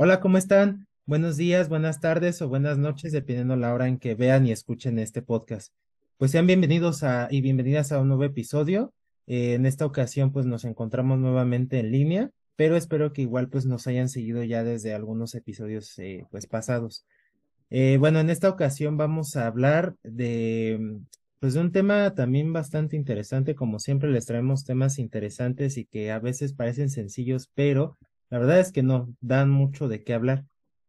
Hola, ¿cómo están? Buenos días, buenas tardes o buenas noches, dependiendo la hora en que vean y escuchen este podcast. Pues sean bienvenidos y bienvenidas a un nuevo episodio. En esta ocasión, pues nos encontramos nuevamente en línea, pero espero que igual pues nos hayan seguido ya desde algunos episodios pues pasados. Bueno, en esta ocasión vamos a hablar pues de un tema también bastante interesante. Como siempre les traemos temas interesantes y que a veces parecen sencillos, pero la verdad es que no dan mucho de qué hablar.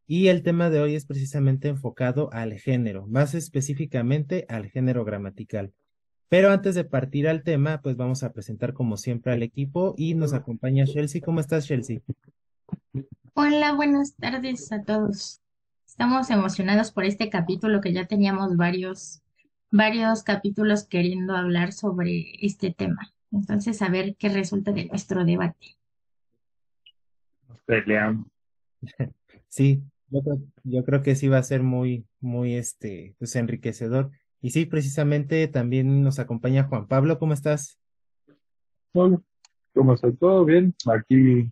Y el tema de hoy es precisamente enfocado al género, más específicamente al género gramatical. Pero antes de partir al tema, pues vamos a presentar como siempre al equipo y nos acompaña Chelsea. ¿Cómo estás, Chelsea? Hola, buenas tardes a todos. Estamos emocionados por este capítulo que ya teníamos varios capítulos queriendo hablar sobre este tema. Entonces, a ver qué resulta de nuestro debate. Peleando. Sí, yo creo que sí va a ser muy, pues enriquecedor. Y sí, precisamente también nos acompaña Juan Pablo. ¿Cómo estás? Bueno, ¿cómo está? ¿Todo bien? Aquí,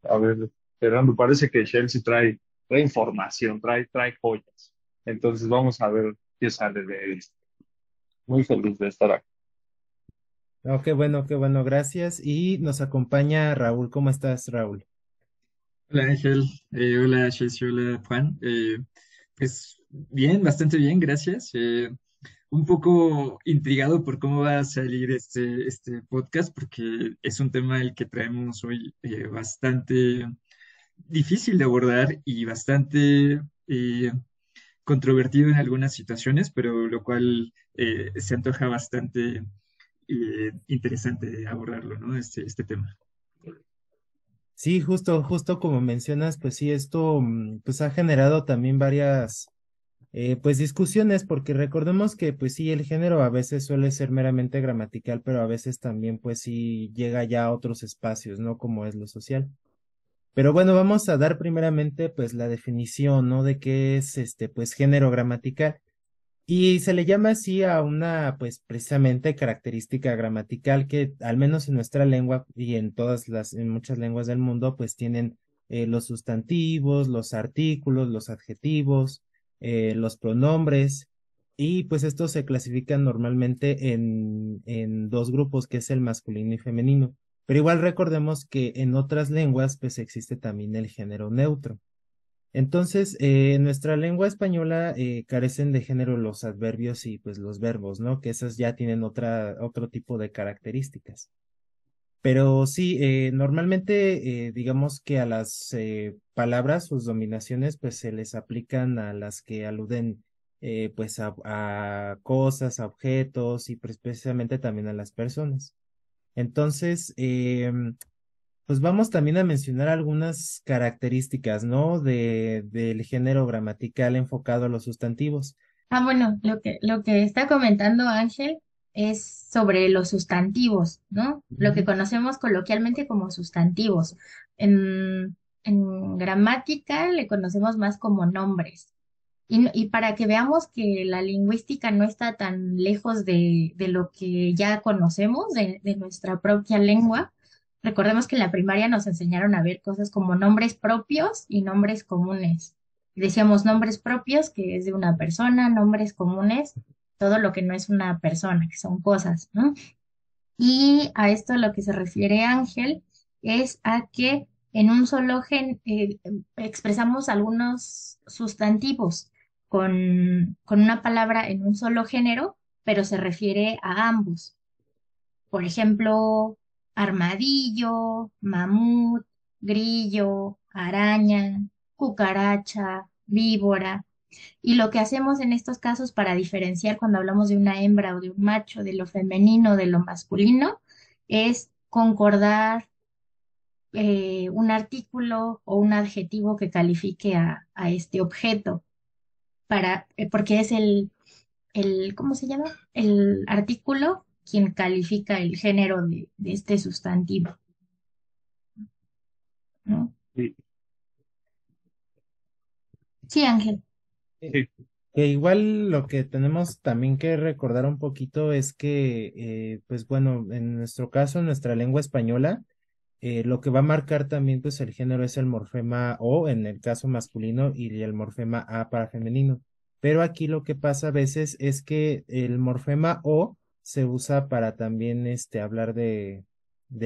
a ver, esperando. Parece que Chelsea trae información, trae joyas. Entonces vamos a ver qué sale de esto. Muy feliz de estar aquí. Oh, qué bueno, gracias. Y nos acompaña Raúl. ¿Cómo estás, Raúl? Hola Ángel, hola Chelsea, hola Juan. Pues bien, bastante bien, gracias. Un poco intrigado por cómo va a salir este podcast, porque es un tema el que traemos hoy bastante difícil de abordar y bastante controvertido en algunas situaciones, pero lo cual se antoja bastante interesante abordarlo, ¿no? Este tema. Sí, justo como mencionas, pues sí, esto pues ha generado también varias pues discusiones, porque recordemos que pues sí, el género a veces suele ser meramente gramatical, pero a veces también pues sí llega ya a otros espacios, ¿no? Como es lo social. Pero bueno, vamos a dar primeramente pues la definición, ¿no? De qué es pues género gramatical. Y se le llama así a una pues precisamente característica gramatical que al menos en nuestra lengua y en muchas lenguas del mundo pues tienen los sustantivos, los artículos, los adjetivos, los pronombres y pues estos se clasifican normalmente en dos grupos que es el masculino y femenino. Pero igual recordemos que en otras lenguas pues existe también el género neutro. Entonces, en nuestra lengua española carecen de género los adverbios y pues los verbos, ¿no? Que esos ya tienen otro tipo de características. Pero sí, normalmente digamos que a las palabras, sus dominaciones, pues se les aplican a las que aluden pues a cosas, a objetos y pues, precisamente también a las personas. Entonces, pues vamos también a mencionar algunas características, ¿no? Del género gramatical enfocado a los sustantivos. Bueno, lo que está comentando Ángel es sobre los sustantivos, ¿no? Lo que Ujú. conocemos coloquialmente como sustantivos. En gramática le conocemos más como nombres. Y para que veamos que la lingüística no está tan lejos de lo que ya conocemos de nuestra propia lengua, recordemos que en la primaria nos enseñaron a ver cosas como nombres propios y nombres comunes. Decíamos nombres propios, que es de una persona, nombres comunes, todo lo que no es una persona, que son cosas, ¿no? Y a esto a lo que se refiere Ángel es a que en un solo expresamos algunos sustantivos con una palabra en un solo género, pero se refiere a ambos. Por ejemplo, armadillo, mamut, grillo, araña, cucaracha, víbora. Y lo que hacemos en estos casos para diferenciar cuando hablamos de una hembra o de un macho, de lo femenino, de lo masculino, es concordar un artículo o un adjetivo que califique a este objeto, porque es ¿cómo se llama? El artículo quien califica el género de este sustantivo, ¿no? Sí, Sí, Ángel. Eh, sí, Que igual lo que tenemos también que recordar un poquito es que, pues bueno, en nuestro caso, en nuestra lengua española, lo que va a marcar también pues el género es el morfema O en el caso masculino y el morfema A para femenino. Pero aquí lo que pasa a veces es que el morfema O se usa para también hablar de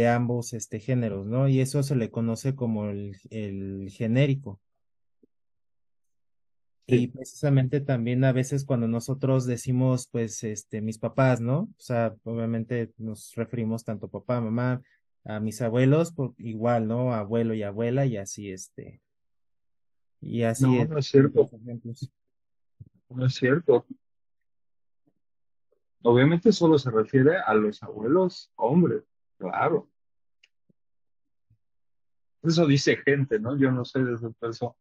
ambos géneros, ¿no? Y eso se le conoce como el genérico. Y Sí. precisamente también a veces cuando nosotros decimos, pues, mis papás, ¿no? O sea, obviamente nos referimos tanto papá, mamá, a mis abuelos, igual, ¿no? Abuelo y abuela, y así No, es, no es cierto, otros ejemplos. no es cierto. Obviamente solo se refiere a los abuelos hombres, claro. Eso dice gente, ¿no? Yo no soy de esa persona.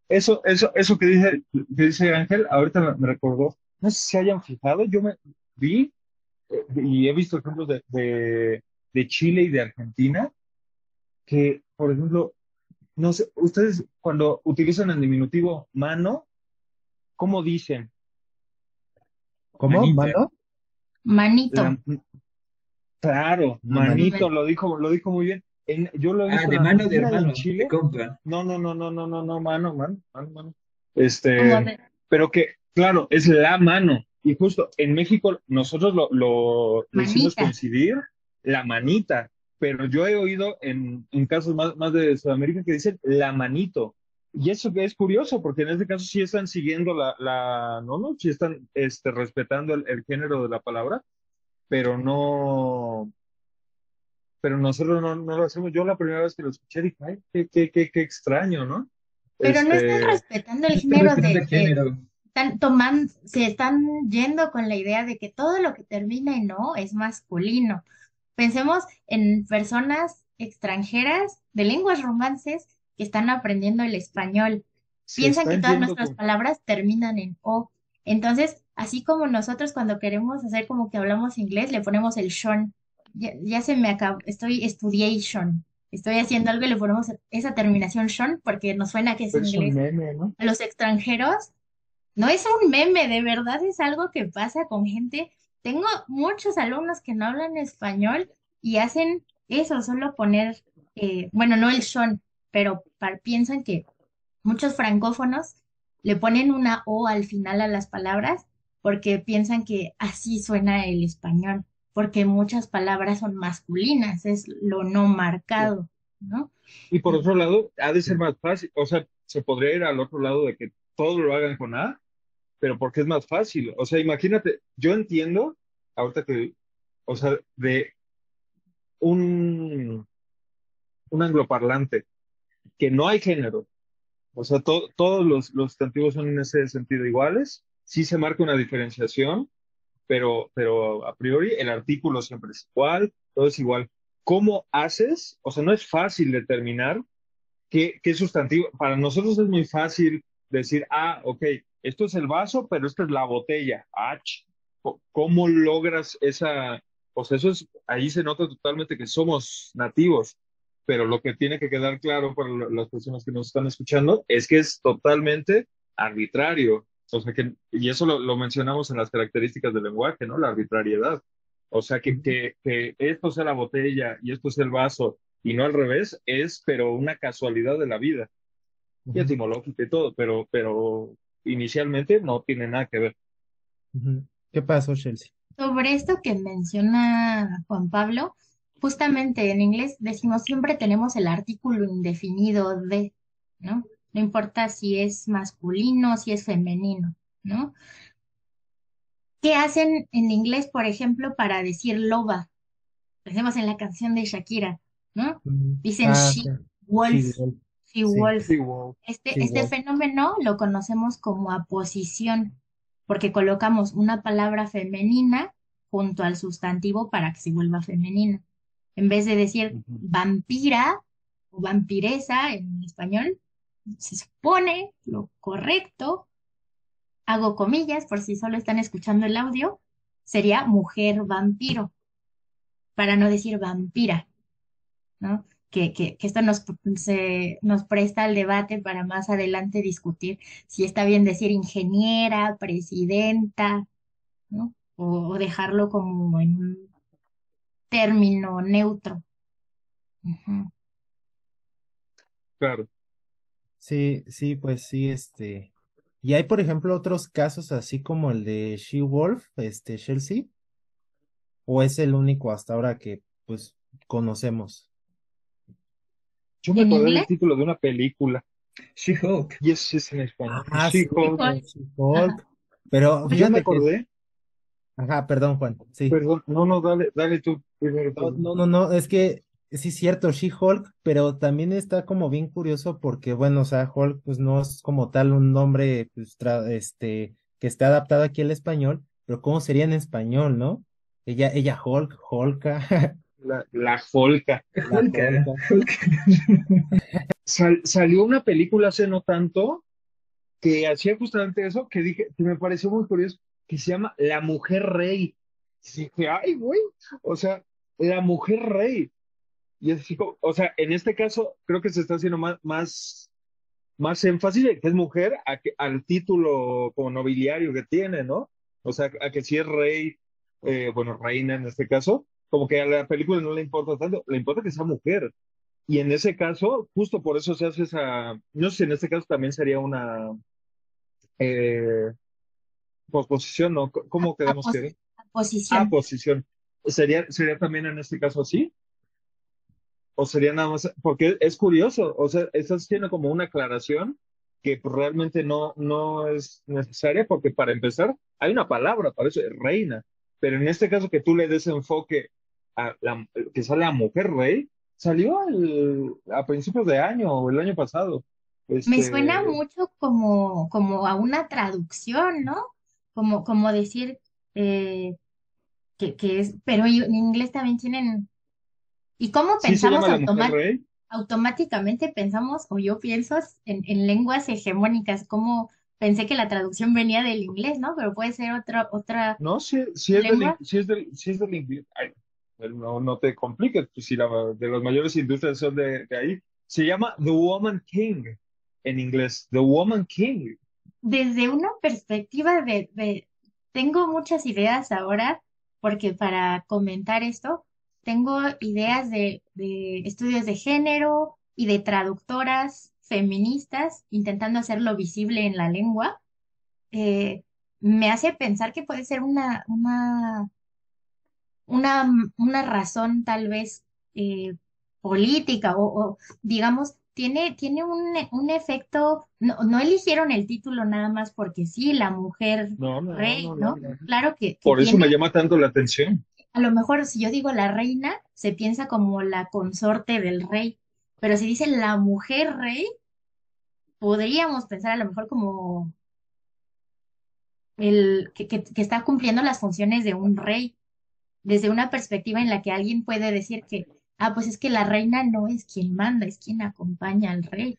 Eso que dice Ángel, ahorita me recordó, no sé si se hayan fijado, yo me vi y he visto ejemplos de Chile y de Argentina, que, por ejemplo, no sé, ustedes cuando utilizan el diminutivo mano, ¿cómo dicen? ¿Cómo, Manita. mano? Manito. La, claro, No, manito, manito. lo dijo muy bien. Yo lo he Ah, visto en de mano de Argentina y en hermano, de Chile. compa. No, no, no, no, no, no, no, mano. Como Este, de pero que, claro, es la mano. Y justo en México nosotros lo hicimos manita. coincidir, la manita. Pero yo he oído en casos más de Sudamérica que dicen la manito. Y eso que es curioso, porque en este caso sí están siguiendo no, sí están respetando el género de la palabra, pero no, pero nosotros no lo hacemos. Yo la primera vez que lo escuché dije, ay, qué extraño, ¿no? Pero no están Este, respetando el No está género respetando el género. están tomando, se están yendo con la idea de que todo lo que termina en no es masculino. Pensemos en personas extranjeras de lenguas romances que están aprendiendo el español. se Piensan que están todas yendo nuestras con, palabras terminan en o. Entonces, así como nosotros cuando queremos hacer como que hablamos inglés, le ponemos el shon. Ya se me acabó, estoy estudiation. Estoy haciendo algo y le ponemos esa terminación shon porque nos suena que es pero es un inglés. meme, ¿no? A los extranjeros no es un meme, de verdad es algo que pasa con gente. Tengo muchos alumnos que no hablan español y hacen eso, solo poner, bueno, no el son, pero piensan que muchos francófonos le ponen una O al final a las palabras porque piensan que así suena el español, porque muchas palabras son masculinas, es lo no marcado, ¿no? Y por Y otro lado, ha de ser más fácil, o sea, se podría ir al otro lado de que todo lo hagan con A, pero porque es más fácil. O sea, imagínate, yo entiendo, ahorita que, o sea, de un, un angloparlante, que no hay género, o sea, todos los sustantivos son en ese sentido iguales, sí se marca una diferenciación, pero a priori el artículo siempre es igual, todo es igual. ¿Cómo haces? O sea, no es fácil determinar qué sustantivo. Para nosotros es muy fácil decir, ok, esto es el vaso, pero esta es la botella. ¿Cómo logras esa? O sea, ahí se nota totalmente que somos nativos, pero lo que tiene que quedar claro para las personas que nos están escuchando es que es totalmente arbitrario. O sea, y eso lo mencionamos en las características del lenguaje, ¿no? La arbitrariedad. O sea, que esto sea la botella y esto sea el vaso y no al revés, pero una casualidad de la vida, y Ujú, etimológica y todo, pero inicialmente no tiene nada que ver. ujú. ¿Qué pasó, Chelsea? sobre esto que menciona Juan Pablo, justamente en inglés decimos siempre tenemos el artículo indefinido de, ¿no? No importa si es masculino, si es femenino, ¿no? ¿Qué hacen en inglés, por ejemplo, para decir loba? Lo hacemos en la canción de Shakira, ¿no? Dicen she, Claro. Sí, wolf, igual. she, Sí, wolf. Sí, wow. sí, Este igual. fenómeno lo conocemos como aposición, porque colocamos una palabra femenina junto al sustantivo para que se vuelva femenina. En vez de decir Ujú. vampira o vampiresa en español, se supone lo correcto, hago comillas por si solo están escuchando el audio, sería mujer vampiro, para no decir vampira, ¿no? Que esto nos presta al debate para más adelante discutir si está bien decir ingeniera, presidenta, ¿no? O dejarlo como en un término neutro. Ujú. Claro. Sí, sí, pues sí, y hay, por ejemplo, otros casos así como el de She-Wolf, Chelsea, o es el único hasta ahora que, pues, conocemos. Yo me ¿En acordé del inglés? título de una película She-Hulk. y es en español. Ah, sí, She-Hulk. Igual. She-Hulk, Ajá. pero Yo me fíjate que, acordé, ajá, perdón, Juan, sí. perdón, no, no, dale, dale tú primero, No, perdón. no, no, no, es que sí es cierto, She-Hulk, pero también está como bien curioso porque, bueno, o sea, Hulk pues no es como tal un nombre pues, que esté adaptado aquí al español, pero ¿cómo sería en español, no? Ella Hulk, Hulka, La Holca. la Hulk, Hulka. Hulk. Salió una película hace no tanto que hacía justamente eso, que dije, que me pareció muy curioso, que se llama La Mujer Rey. Y dije, ay, güey, o sea, La Mujer Rey. Y es así o sea, en este caso creo que se está haciendo más énfasis de que es mujer al título como nobiliario que tiene, ¿no? O sea, a que si es rey, bueno, reina en este caso, como que a la película no le importa tanto, le importa que sea mujer. Y en ese caso, justo por eso se hace esa, no sé si en este caso también sería una eh, posposición, ¿no? ¿Cómo quedamos que era? Ah, Posición. posición. ¿Sería también en este caso así? ¿O sería nada más? Porque es curioso, o sea, estás haciendo como una aclaración que pues, realmente no es necesaria, porque para empezar, hay una palabra para eso, es reina. Pero en este caso que tú le des enfoque que sale a mujer rey, salió a principios de año o el año pasado. Me suena Este, mucho como a una traducción, ¿no? Como decir eh, que es, pero en inglés también tienen. ¿Y cómo sí se pensamos llama la mujer rey. automáticamente pensamos, o yo pienso en lenguas hegemónicas, como pensé que la traducción venía del inglés, ¿no? Pero puede ser otra No, lengua. sí es del inglés. Ay, no, no te compliques, pues si de las mayores industrias son de ahí. Se llama The Woman King en inglés. The Woman King. Desde una perspectiva tengo muchas ideas ahora, porque para comentar esto, tengo ideas de estudios de género y de traductoras feministas intentando hacerlo visible en la lengua. eh, Me hace pensar que puede ser una, una razón tal vez política o, digamos, tiene un efecto, no eligieron el título nada más porque sí, la mujer No, no, rey, no, no, ¿no? no. Claro que Por eso me tiene, llama tanto la atención. a lo mejor si yo digo la reina, se piensa como la consorte del rey, pero si dice la mujer rey, podríamos pensar a lo mejor como que está cumpliendo las funciones de un rey desde una perspectiva en la que alguien puede decir que, pues es que la reina no es quien manda, es quien acompaña al rey,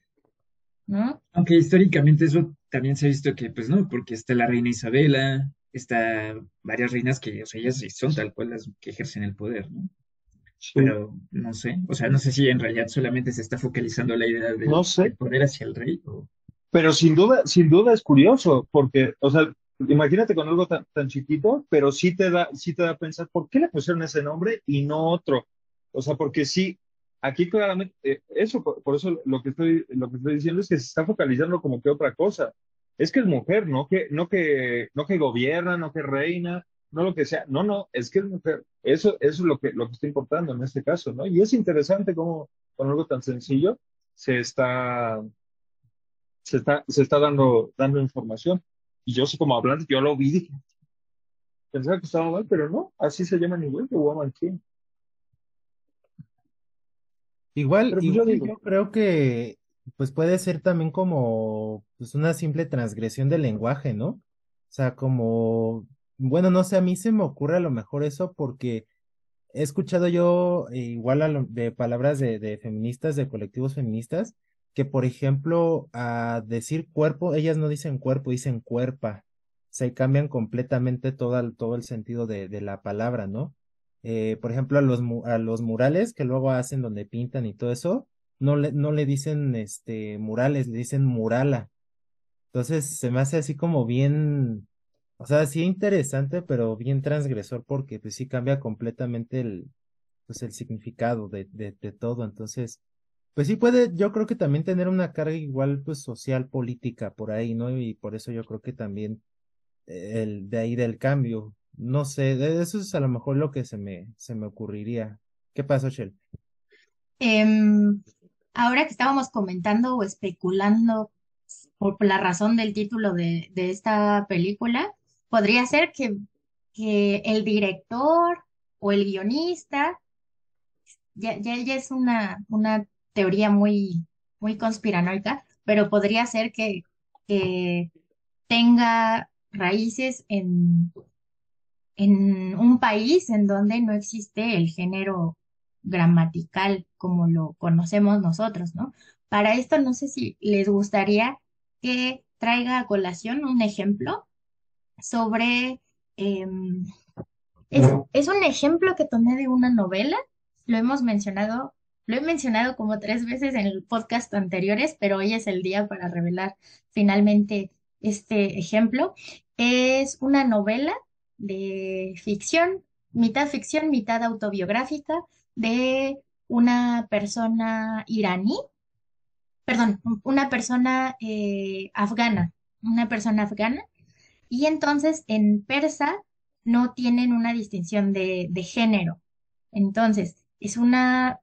¿no? Aunque históricamente eso también se ha visto que, pues no, porque está la reina Isabela, está varias reinas que, o sea, ellas sí son tal cual las que ejercen el poder, ¿no? Sí. Pero no sé, o sea, no sé si en realidad solamente se está focalizando la idea No sé, del poder hacia el rey o... pero sin duda es curioso, porque, o sea, imagínate con algo tan chiquito, pero sí te da a pensar, ¿por qué le pusieron ese nombre y no otro? O sea, porque sí, aquí claramente, eso, por eso lo que estoy diciendo es que se está focalizando como que otra cosa. Es que es mujer, no que gobierna, no que reina, no lo que sea. No, no, es que es mujer. Eso es lo que está importando en este caso, ¿no? Y es interesante cómo con algo tan sencillo se está se está dando información. Y yo, como hablante, yo lo vi, dije, pensaba que estaba mal, pero no, así se llama en inglés, The Woman King. Igual, Pero pues yo igual digo, yo creo que pues puede ser también como pues una simple transgresión del lenguaje, ¿no? O sea, como, bueno, no sé, a mí se me ocurre a lo mejor eso porque he escuchado yo igual de palabras de feministas, de colectivos feministas, que por ejemplo, a decir cuerpo, ellas no dicen cuerpo, dicen cuerpa. Se cambian completamente todo el sentido de la palabra, ¿no? Por ejemplo, a los murales que luego hacen donde pintan y todo eso, no le dicen murales, le dicen murala. Entonces se me hace así como bien, o sea, sí interesante, pero bien transgresor porque pues sí cambia completamente pues el significado de todo. Entonces, pues sí puede, yo creo que también tener una carga igual, pues social, política por ahí, ¿no? Y por eso yo creo que también el de ahí del cambio, no sé, eso es a lo mejor lo que se me ocurriría. ¿Qué pasó, Shell? Em, Ahora que estábamos comentando o especulando por la razón del título de esta película, podría ser que el director o el guionista, ya es una teoría muy conspiranoica, pero podría ser que tenga raíces en un país en donde no existe el género gramatical como lo conocemos nosotros, ¿no? Para esto no sé si les gustaría que traiga a colación un ejemplo sobre, em, es un ejemplo que tomé de una novela, lo hemos mencionado, lo he mencionado como 3 veces en el podcast anteriores, pero hoy es el día para revelar finalmente este ejemplo. Es una novela de ficción, mitad autobiográfica, de una persona iraní, perdón, una persona afgana, y entonces en persa no tienen una distinción de género. Entonces, es una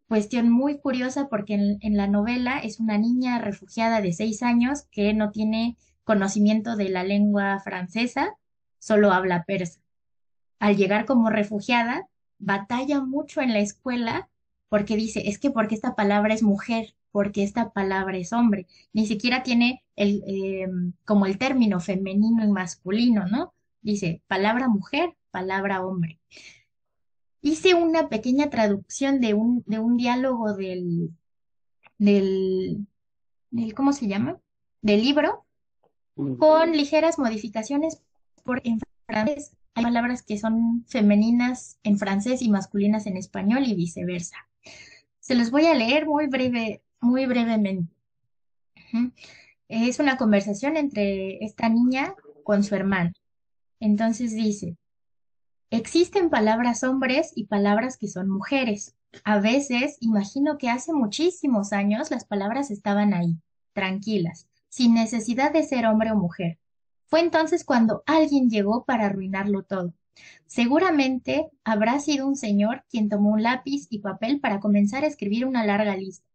cuestión muy curiosa porque en la novela es una niña refugiada de 6 años que no tiene conocimiento de la lengua francesa, solo habla persa. Al llegar como refugiada, batalla mucho en la escuela porque dice, es que porque esta palabra es mujer, porque esta palabra es hombre. Ni siquiera tiene como el término femenino y masculino, ¿no? Dice palabra mujer, palabra hombre. Hice una pequeña traducción de un diálogo del, ¿cómo se llama? Del libro, con ligeras modificaciones en francés. Hay palabras que son femeninas en francés y masculinas en español y viceversa. Se los voy a leer muy brevemente. Ujú. Es una conversación entre esta niña con su hermano. Entonces dice, existen palabras hombres y palabras que son mujeres. A veces imagino que hace muchísimos años las palabras estaban ahí, tranquilas, sin necesidad de ser hombre o mujer. Fue entonces cuando alguien llegó para arruinarlo todo. Seguramente habrá sido un señor quien tomó un lápiz y papel para comenzar a escribir una larga lista.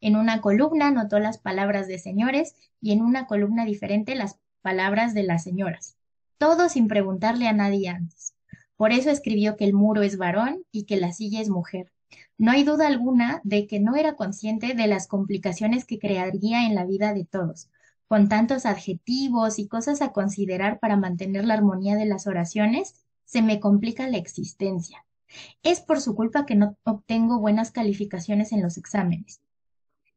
En una columna anotó las palabras de señores y en una columna diferente las palabras de las señoras. Todo sin preguntarle a nadie antes. Por eso escribió que el muro es varón y que la silla es mujer. No hay duda alguna de que no era consciente de las complicaciones que crearía en la vida de todos, con tantos adjetivos y cosas a considerar para mantener la armonía de las oraciones, se me complica la existencia. Es por su culpa que no obtengo buenas calificaciones en los exámenes.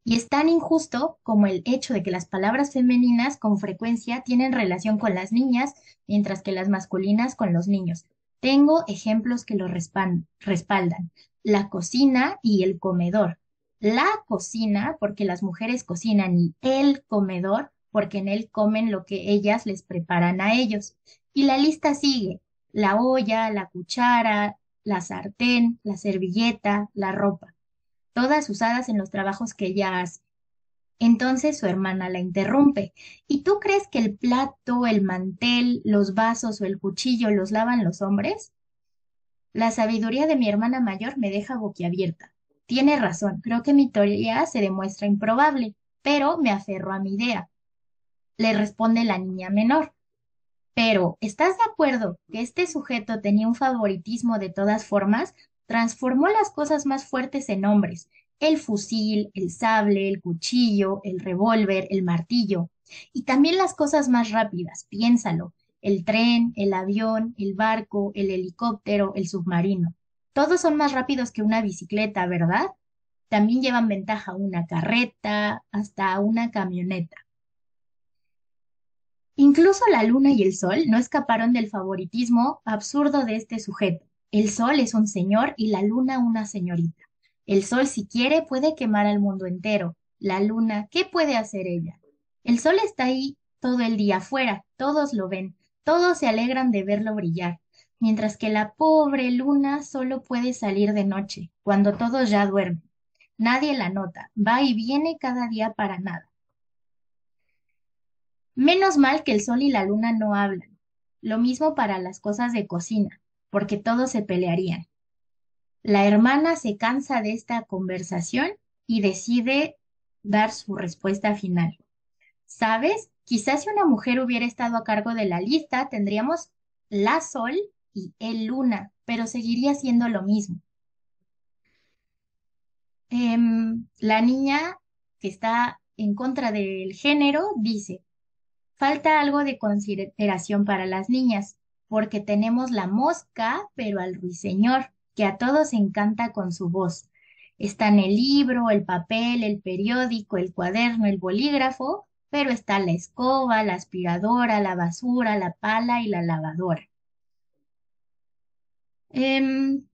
Y es tan injusto como el hecho de que las palabras femeninas con frecuencia tienen relación con las niñas, mientras que las masculinas con los niños. Tengo ejemplos que lo respaldan. La cocina y el comedor. La cocina, porque las mujeres cocinan, y el comedor, porque en él comen lo que ellas les preparan a ellos. Y la lista sigue. La olla, la cuchara, la sartén, la servilleta, la ropa todas usadas en los trabajos que ella hace. Entonces su hermana la interrumpe. ¿Y tú crees que el plato, el mantel, los vasos o el cuchillo los lavan los hombres? La sabiduría de mi hermana mayor me deja boquiabierta. Tiene razón, creo que mi teoría se demuestra improbable, pero me aferro a mi idea. Le responde la niña menor. Pero, ¿estás de acuerdo que este sujeto tenía un favoritismo de todas formas? Transformó las cosas más fuertes en hombres. El fusil, el sable, el cuchillo, el revólver, el martillo. Y también las cosas más rápidas, piénsalo. El tren, el avión, el barco, el helicóptero, el submarino. Todos son más rápidos que una bicicleta, ¿verdad? También llevan ventaja una carreta, hasta una camioneta. Incluso la luna y el sol no escaparon del favoritismo absurdo de este sujeto. El sol es un señor y la luna una señorita. El sol, si quiere, puede quemar al mundo entero. La luna, ¿qué puede hacer ella? El sol está ahí todo el día afuera, todos lo ven, todos se alegran de verlo brillar, mientras que la pobre luna solo puede salir de noche, cuando todos ya duermen. Nadie la nota, va y viene cada día para nada. Menos mal que el sol y la luna no hablan. Lo mismo para las cosas de cocina, porque todos se pelearían. La hermana se cansa de esta conversación y decide dar su respuesta final. ¿Sabes? Quizás si una mujer hubiera estado a cargo de la lista, tendríamos la sol y el luna, pero seguiría siendo lo mismo. La niña que está en contra del género dice, falta algo de consideración para las niñas, porque tenemos la mosca, pero al ruiseñor, que a todos encanta con su voz. Están el libro, el papel, el periódico, el cuaderno, el bolígrafo, pero está la escoba, la aspiradora, la basura, la pala y la lavadora. Em,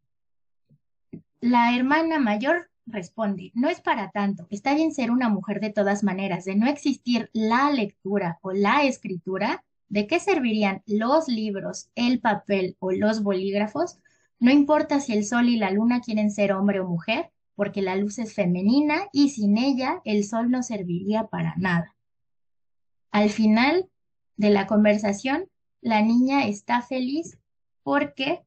la hermana mayor responde, no es para tanto, está bien ser una mujer de todas maneras, de no existir la lectura o la escritura, ¿de qué servirían los libros, el papel o los bolígrafos? No importa si el sol y la luna quieren ser hombre o mujer, porque la luz es femenina y sin ella el sol no serviría para nada. Al final de la conversación, la niña está feliz porque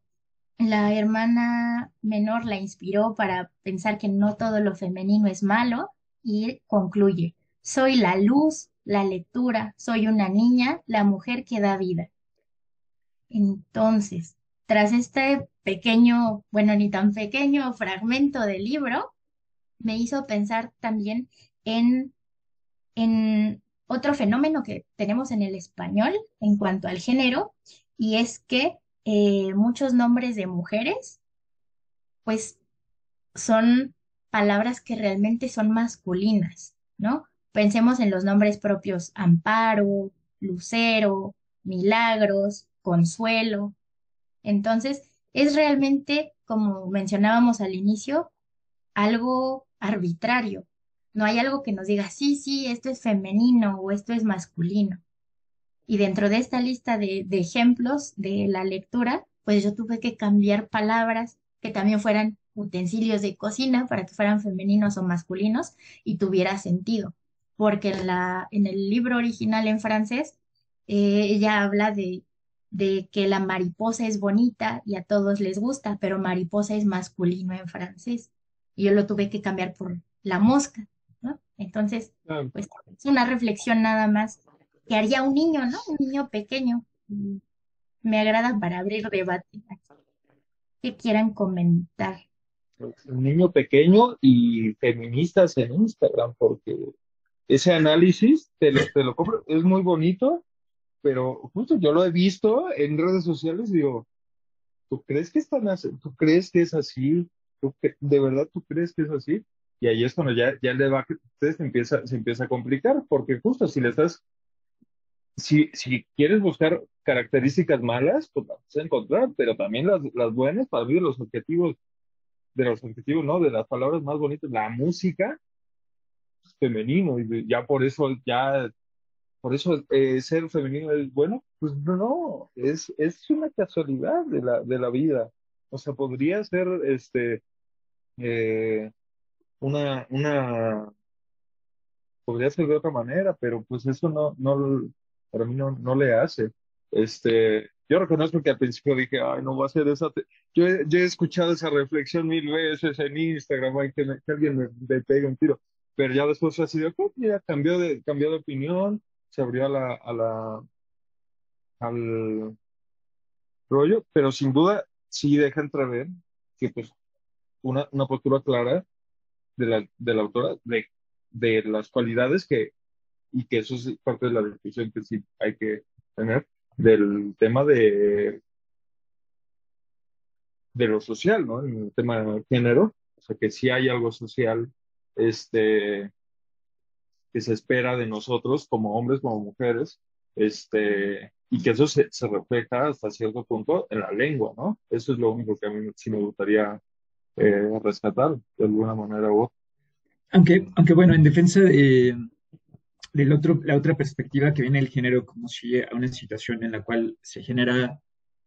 la hermana menor la inspiró para pensar que no todo lo femenino es malo y concluye, soy la luz, la lectura, soy una niña, la mujer que da vida. Entonces, tras este pequeño, bueno, ni tan pequeño fragmento del libro, me hizo pensar también en, en otro fenómeno que tenemos en el español en cuanto al género, y es que muchos nombres de mujeres, pues son palabras que realmente son masculinas, ¿no? Pensemos en los nombres propios Amparo, Lucero, Milagros, Consuelo. Entonces, es realmente, como mencionábamos al inicio, algo arbitrario. No hay algo que nos diga, sí, sí, esto es femenino o esto es masculino. Y dentro de esta lista de ejemplos de la lectura, pues yo tuve que cambiar palabras que también fueran utensilios de cocina para que fueran femeninos o masculinos y tuviera sentido. Porque en el libro original en francés, ella habla de que la mariposa es bonita y a todos les gusta, pero mariposa es masculino en francés. Y yo lo tuve que cambiar por la mosca, ¿no? Entonces, Ah, pues es una reflexión nada más que haría un niño, ¿no? Un niño pequeño. Me agrada para abrir debate. Que quieran comentar. pues, un niño pequeño y feministas en Instagram, porque ese análisis, te lo compro, es muy bonito, pero justo yo lo he visto en redes sociales y digo, ¿tú crees que tú crees que es así? ¿De verdad tú crees que es así? Y ahí es cuando ya el debate se empieza a complicar, porque justo si quieres buscar características malas, pues las vas a encontrar, pero también las buenas para mí de los objetivos, ¿no? De las palabras más bonitas, la música es femenino, y ya por eso ser femenino es bueno, pues no, es una casualidad de la vida. O sea, podría ser eh, una, podría ser de otra manera, pero pues eso no, para mí no le hace. Yo reconozco que al principio dije, ay, no voy a hacer esa. Yo he escuchado esa reflexión 1000 veces en Instagram, ay, que alguien me pegue un tiro, pero ya después fue así de, ok, ya cambió de opinión, se abrió al rollo, pero sin duda sí deja entrever que pues una postura clara de la autora de las cualidades y que eso es parte de la discusión que sí hay que tener del tema de lo social, ¿no? En el tema de género, o sea, que sí hay algo social, este, que se espera de nosotros como hombres, como mujeres, y que eso se refleja hasta cierto punto en la lengua, ¿no? Eso es lo único que a mí sí me gustaría rescatar de alguna manera u otra. Aunque bueno, en defensa la otra perspectiva que viene el género como si a una situación en la cual se genera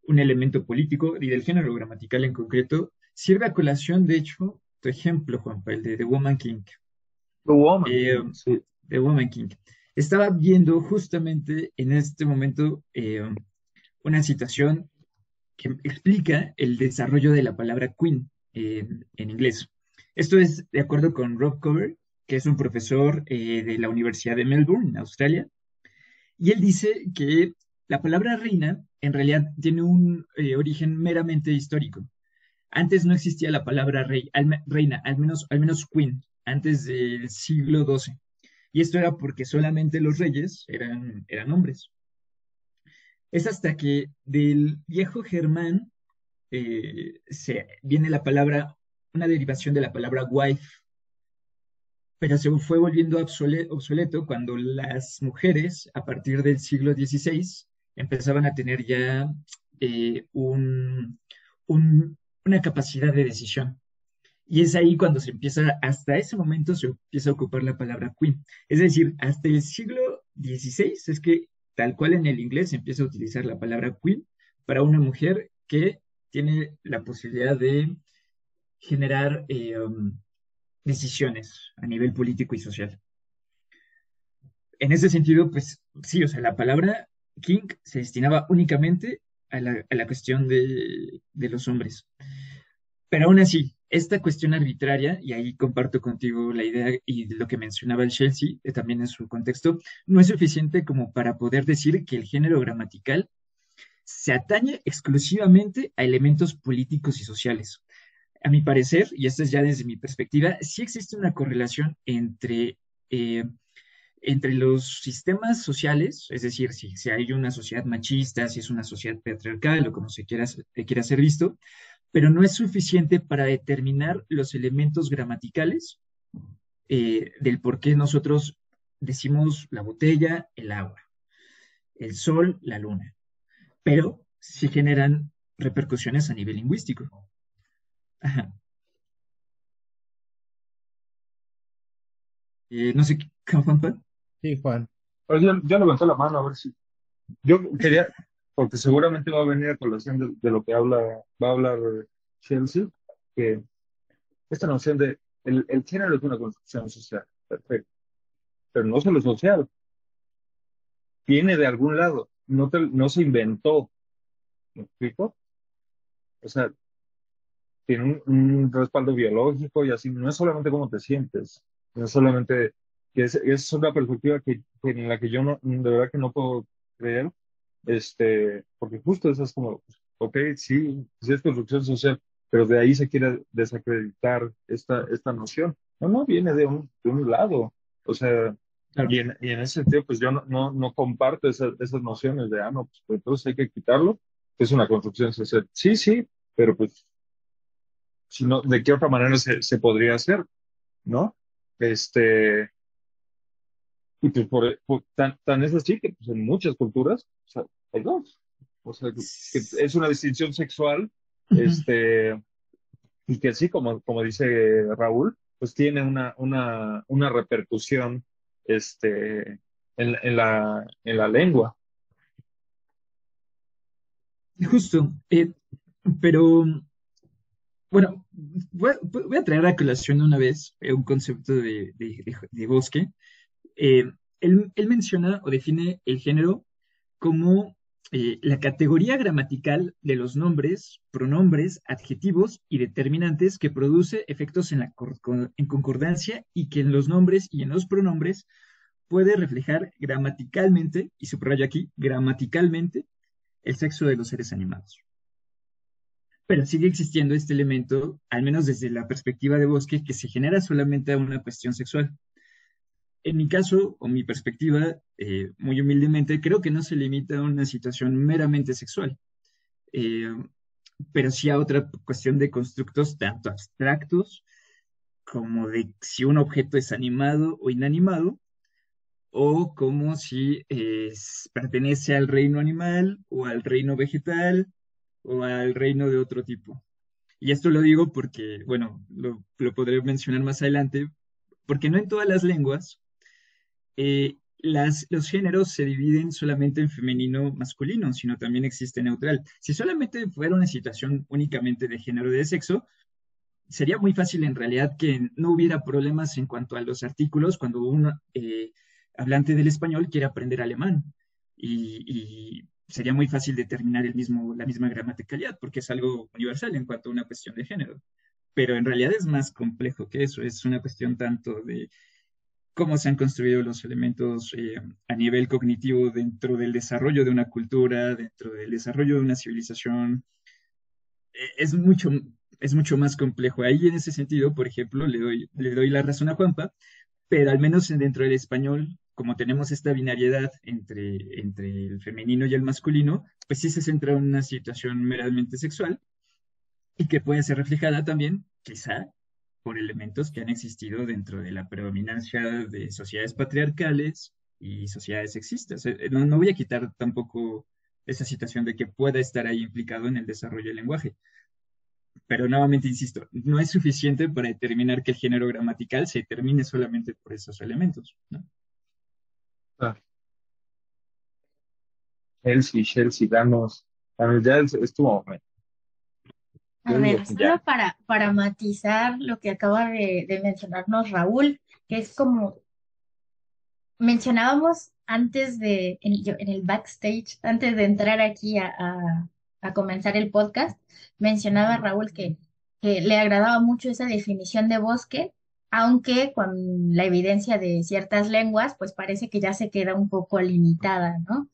un elemento político y del género gramatical en concreto, sirve a colación, de hecho, tu ejemplo, Juanpa, el de The Woman King. The Woman Eh, King, sí. The Woman King. Estaba viendo justamente en este momento una situación que explica el desarrollo de la palabra queen en inglés. Esto es de acuerdo con Rob Cover, que es un profesor de la Universidad de Melbourne, en Australia, y él dice que la palabra reina en realidad tiene un origen meramente histórico. Antes no existía la palabra reina, al menos queen, antes del siglo XII. Y esto era porque solamente los reyes eran hombres. Es hasta que del viejo germán viene la palabra, una derivación de la palabra wife, pero se fue volviendo obsoleto cuando las mujeres, a partir del siglo XVI, empezaban a tener ya una capacidad de decisión. Y es ahí cuando hasta ese momento se empieza a ocupar la palabra queen. Es decir, hasta el siglo XVI es que tal cual en el inglés se empieza a utilizar la palabra queen para una mujer que tiene la posibilidad de generar decisiones a nivel político y social. En ese sentido, pues sí, o sea, la palabra king se destinaba únicamente a la cuestión de los hombres. Pero aún así, esta cuestión arbitraria, y ahí comparto contigo la idea y lo que mencionaba el Chelsea, también en su contexto, no es suficiente como para poder decir que el género gramatical se atañe exclusivamente a elementos políticos y sociales. A mi parecer, y esto es ya desde mi perspectiva, sí existe una correlación eh, entre los sistemas sociales, es decir, si hay una sociedad machista, si es una sociedad patriarcal o como quiera ser visto, pero no es suficiente para determinar los elementos gramaticales del por qué nosotros decimos la botella, el agua, el sol, la luna, pero sí generan repercusiones a nivel lingüístico. Ajá. No sé, Juanpa. Sí, Juan. Pero yo levanté la mano a ver si. Yo quería, porque seguramente va a venir a colación de lo que va a hablar Chelsea, que esta noción de el género es una construcción social, perfecto, pero no solo social, viene de algún lado, no se inventó, ¿me explico? O sea, tiene un respaldo biológico y así, no es solamente cómo te sientes, no es solamente, que es una perspectiva en la que yo no, de verdad que no puedo creer, porque justo eso es como, ok, sí, sí es construcción social, pero de ahí se quiere desacreditar esta noción. No, no, viene de un lado, o sea, Claro. y en ese sentido, pues yo no comparto esas nociones de, no, pues entonces hay que quitarlo, que es una construcción social. Sí, sí, pero pues sino de qué otra manera se podría hacer, ¿no? Este, y pues tan es así que pues, en muchas culturas, o sea, hay dos. O sea, que es una distinción sexual, Ujú. este, y que sí, como dice Raúl, pues tiene una repercusión, en la lengua. Justo, pero bueno, voy a traer a colación una vez un concepto de Bosque. Eh, él menciona o define el género como la categoría gramatical de los nombres, pronombres, adjetivos y determinantes que produce efectos en concordancia y que en los nombres y en los pronombres puede reflejar gramaticalmente, y subrayo aquí, gramaticalmente, el sexo de los seres animados. Pero sigue existiendo este elemento, al menos desde la perspectiva de Bosque, que se genera solamente a una cuestión sexual. En mi caso, o mi perspectiva, muy humildemente, creo que no se limita a una situación meramente sexual, eh, pero sí a otra cuestión de constructos tanto abstractos como de si un objeto es animado o inanimado, o como si pertenece al reino animal o al reino vegetal o al reino de otro tipo. Y esto lo digo porque, bueno, lo podré mencionar más adelante, porque no en todas las lenguas los géneros se dividen solamente en femenino masculino, sino también existe neutral. Si solamente fuera una situación únicamente de género y de sexo, sería muy fácil en realidad que no hubiera problemas en cuanto a los artículos cuando un hablante del español quiere aprender alemán. Y sería muy fácil determinar la misma gramaticalidad, porque es algo universal en cuanto a una cuestión de género. Pero en realidad es más complejo que eso, es una cuestión tanto de cómo se han construido los elementos a nivel cognitivo dentro del desarrollo de una cultura, dentro del desarrollo de una civilización. Es mucho, es mucho más complejo. Ahí en ese sentido, por ejemplo, le doy la razón a Juanpa, pero al menos dentro del español, como tenemos esta binariedad entre el femenino y el masculino, pues sí se centra en una situación meramente sexual y que puede ser reflejada también, quizá, por elementos que han existido dentro de la predominancia de sociedades patriarcales y sociedades sexistas. No, no voy a quitar tampoco esa situación de que pueda estar ahí implicado en el desarrollo del lenguaje, pero nuevamente insisto, no es suficiente para determinar que el género gramatical se determine solamente por esos elementos, ¿no? Ah, Chelsea, danos, ya es tu momento. A Yo digo ver, que solo ya. para matizar lo que acaba de mencionarnos Raúl, que es como mencionábamos antes en el backstage, antes de entrar aquí a comenzar el podcast, mencionaba Raúl que le agradaba mucho esa definición de bosque, aunque con la evidencia de ciertas lenguas, pues parece que ya se queda un poco limitada, ¿no?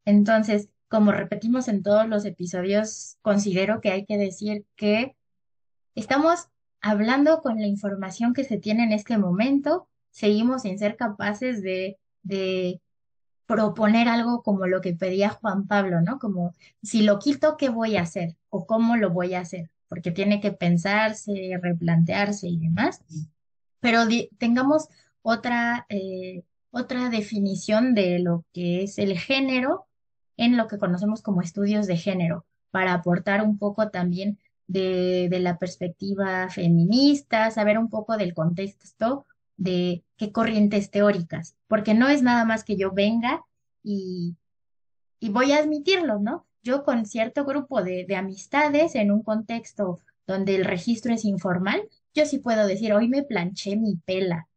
Entonces, como repetimos en todos los episodios, considero que hay que decir que estamos hablando con la información que se tiene en este momento, seguimos sin ser capaces de proponer algo como lo que pedía Juan Pablo, ¿no? Como si lo quito, ¿qué voy a hacer? O cómo lo voy a hacer, porque tiene que pensarse, replantearse y demás. Pero tengamos otra, otra definición de lo que es el género en lo que conocemos como estudios de género, para aportar un poco también de la perspectiva feminista, saber un poco del contexto de qué corrientes teóricas, porque no es nada más que yo venga y, y voy a admitirlo, ¿no? Yo con cierto grupo de amistades en un contexto donde el registro es informal, yo sí puedo decir, hoy me planché mi pela,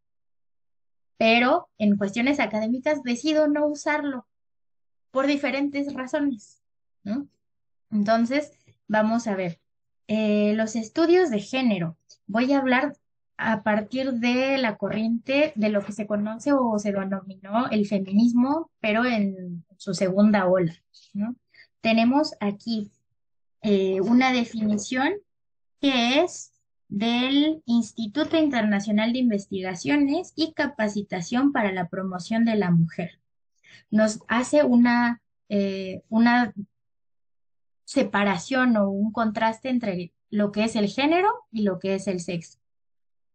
pero en cuestiones académicas decido no usarlo por diferentes razones, ¿no? Entonces, vamos a ver, los estudios de género. Voy a hablar a partir de la corriente de lo que se conoce o se denominó el feminismo, pero en su segunda ola, ¿no? Tenemos aquí una definición que es del Instituto Internacional de Investigaciones y Capacitación para la Promoción de la Mujer. Nos hace una separación o un contraste entre lo que es el género y lo que es el sexo.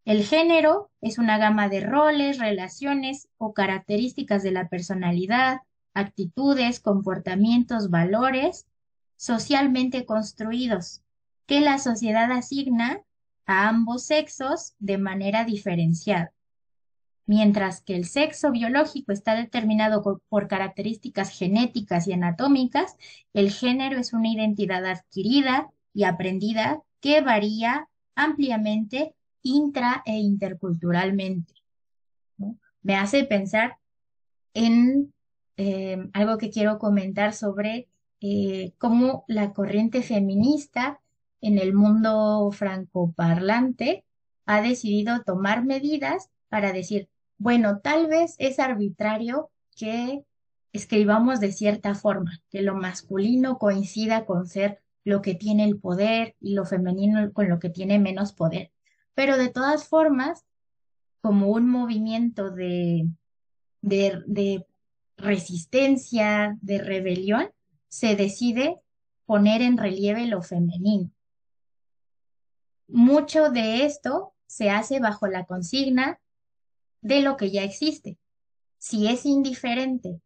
El género es una gama de roles, relaciones o características de la personalidad, actitudes, comportamientos, valores socialmente construidos que la sociedad asigna a ambos sexos de manera diferenciada. Mientras que el sexo biológico está determinado por características genéticas y anatómicas, el género es una identidad adquirida y aprendida que varía ampliamente intra e interculturalmente, ¿no? Me hace pensar en algo que quiero comentar sobre cómo la corriente feminista en el mundo francoparlante ha decidido tomar medidas para decir, bueno, tal vez es arbitrario que escribamos de cierta forma, que lo masculino coincida con ser lo que tiene el poder y lo femenino con lo que tiene menos poder. Pero de todas formas, como un movimiento de resistencia, de rebelión, se decide poner en relieve lo femenino. Mucho de esto se hace bajo la consigna de lo que ya existe. Si es indiferente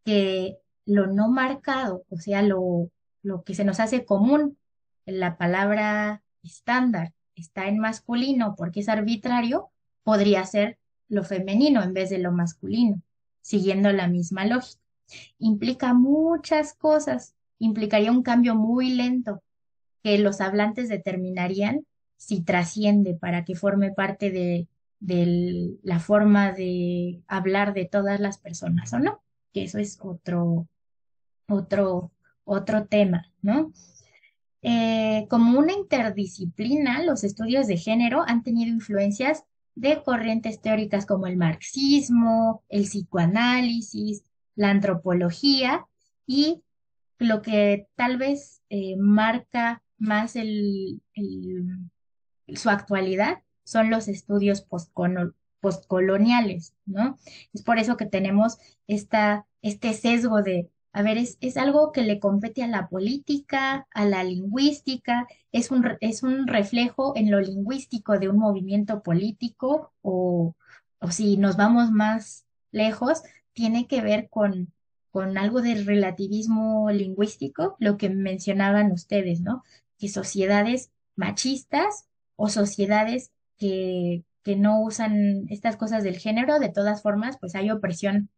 que lo no marcado, o sea, lo que se nos hace común, la palabra estándar está en masculino porque es arbitrario, podría ser lo femenino en vez de lo masculino, siguiendo la misma lógica. Implica muchas cosas, implicaría un cambio muy lento que los hablantes determinarían si trasciende para que forme parte de la forma de hablar de todas las personas o no, que eso es otro, otro tema, ¿no? Como una interdisciplina, los estudios de género han tenido influencias de corrientes teóricas como el marxismo, el psicoanálisis, la antropología y lo que tal vez marca más su actualidad son los estudios postcoloniales, ¿no? Es por eso que tenemos este sesgo de, a ver, es algo que le compete a la política, a la lingüística, es un reflejo en lo lingüístico de un movimiento político o si nos vamos más lejos, tiene que ver con algo de relativismo lingüístico, lo que mencionaban ustedes, ¿no? Que sociedades machistas o sociedades que no usan estas cosas del género, de todas formas, pues hay opresión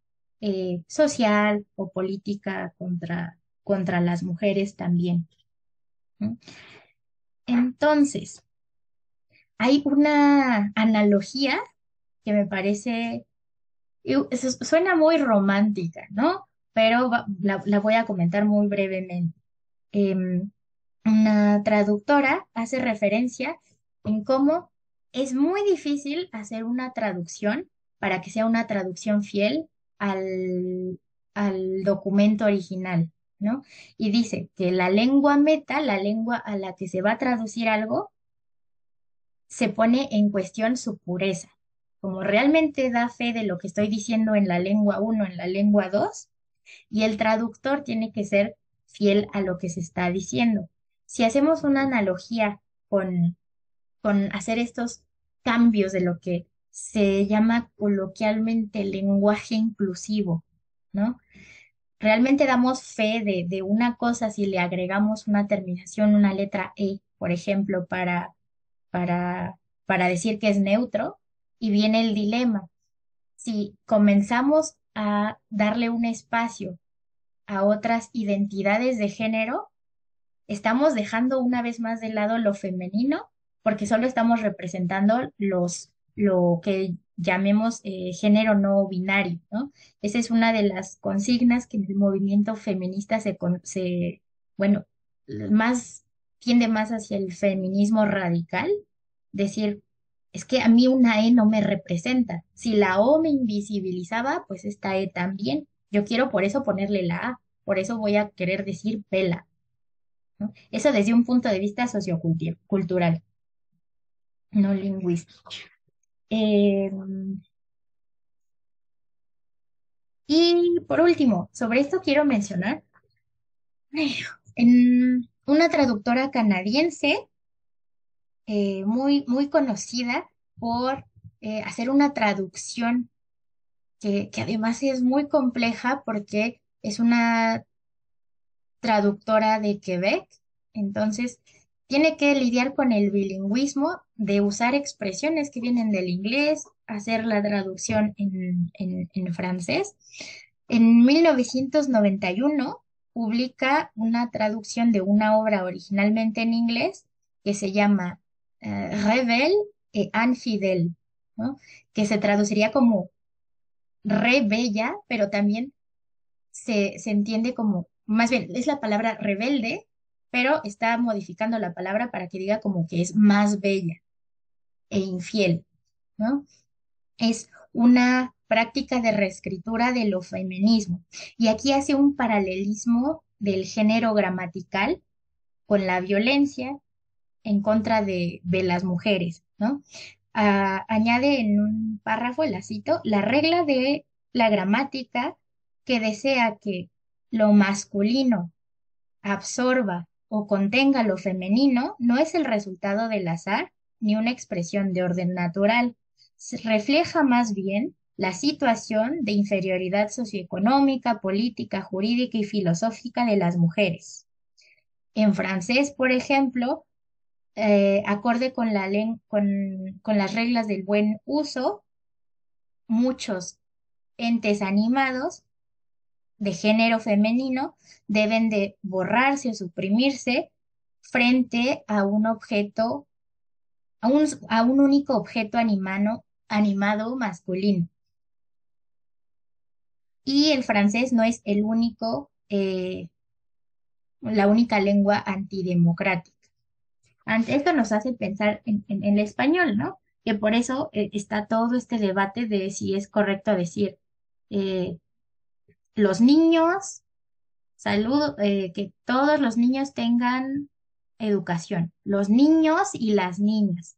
social o política contra las mujeres también. ¿No? Entonces, hay una analogía que me parece, suena muy romántica, ¿no? Pero la voy a comentar muy brevemente. Em, una traductora hace referencia en cómo es muy difícil hacer una traducción para que sea una traducción fiel al, al documento original, ¿no? Y dice que la lengua meta, la lengua a la que se va a traducir algo, se pone en cuestión su pureza. Como realmente da fe de lo que estoy diciendo en la lengua uno, en la lengua 2, y el traductor tiene que ser fiel a lo que se está diciendo. Si hacemos una analogía con, con hacer estos cambios de lo que se llama coloquialmente lenguaje inclusivo, ¿no? Realmente damos fe de una cosa si le agregamos una terminación, una letra E, por ejemplo, para, para decir que es neutro, y viene el dilema. Si comenzamos a darle un espacio a otras identidades de género, estamos dejando una vez más de lado lo femenino porque solo estamos representando lo que llamemos género no binario, ¿no? Esa es una de las consignas que en el movimiento feminista bueno, más, tiende más hacia el feminismo radical, decir, es que a mí una E no me representa. Si la O me invisibilizaba, pues esta E también. Yo quiero por eso ponerle la A, por eso voy a querer decir vela, ¿no? Eso desde un punto de vista sociocultural, no lingüístico. Eh, y por último, sobre esto quiero mencionar en una traductora canadiense muy conocida por hacer una traducción que además es muy compleja porque es una traductora de Quebec, entonces tiene que lidiar con el bilingüismo de usar expresiones que vienen del inglés, hacer la traducción en francés. En 1991 publica una traducción de una obra originalmente en inglés que se llama Rebel e Infidel, ¿no? Que se traduciría como re bella, pero también se entiende como, más bien, es la palabra rebelde, pero está modificando la palabra para que diga como que es más bella e infiel, ¿no? Es una práctica de reescritura de lo feminismo. Y aquí hace un paralelismo del género gramatical con la violencia en contra de las mujeres, ¿no? Añade en un párrafo, la cito, la regla de la gramática que desea que lo masculino absorba o contenga lo femenino no es el resultado del azar ni una expresión de orden natural. Refleja más bien la situación de inferioridad socioeconómica, política, jurídica y filosófica de las mujeres. En francés, por ejemplo, acorde con con las reglas del buen uso, muchos entes animados de género femenino deben de borrarse o suprimirse frente a un objeto a un único objeto animado masculino. Y el francés no es la única lengua antidemocrática. Esto nos hace pensar en el español, ¿no? Que por eso está todo este debate de si es correcto decir eh, los niños, que todos los niños tengan educación, los niños y las niñas.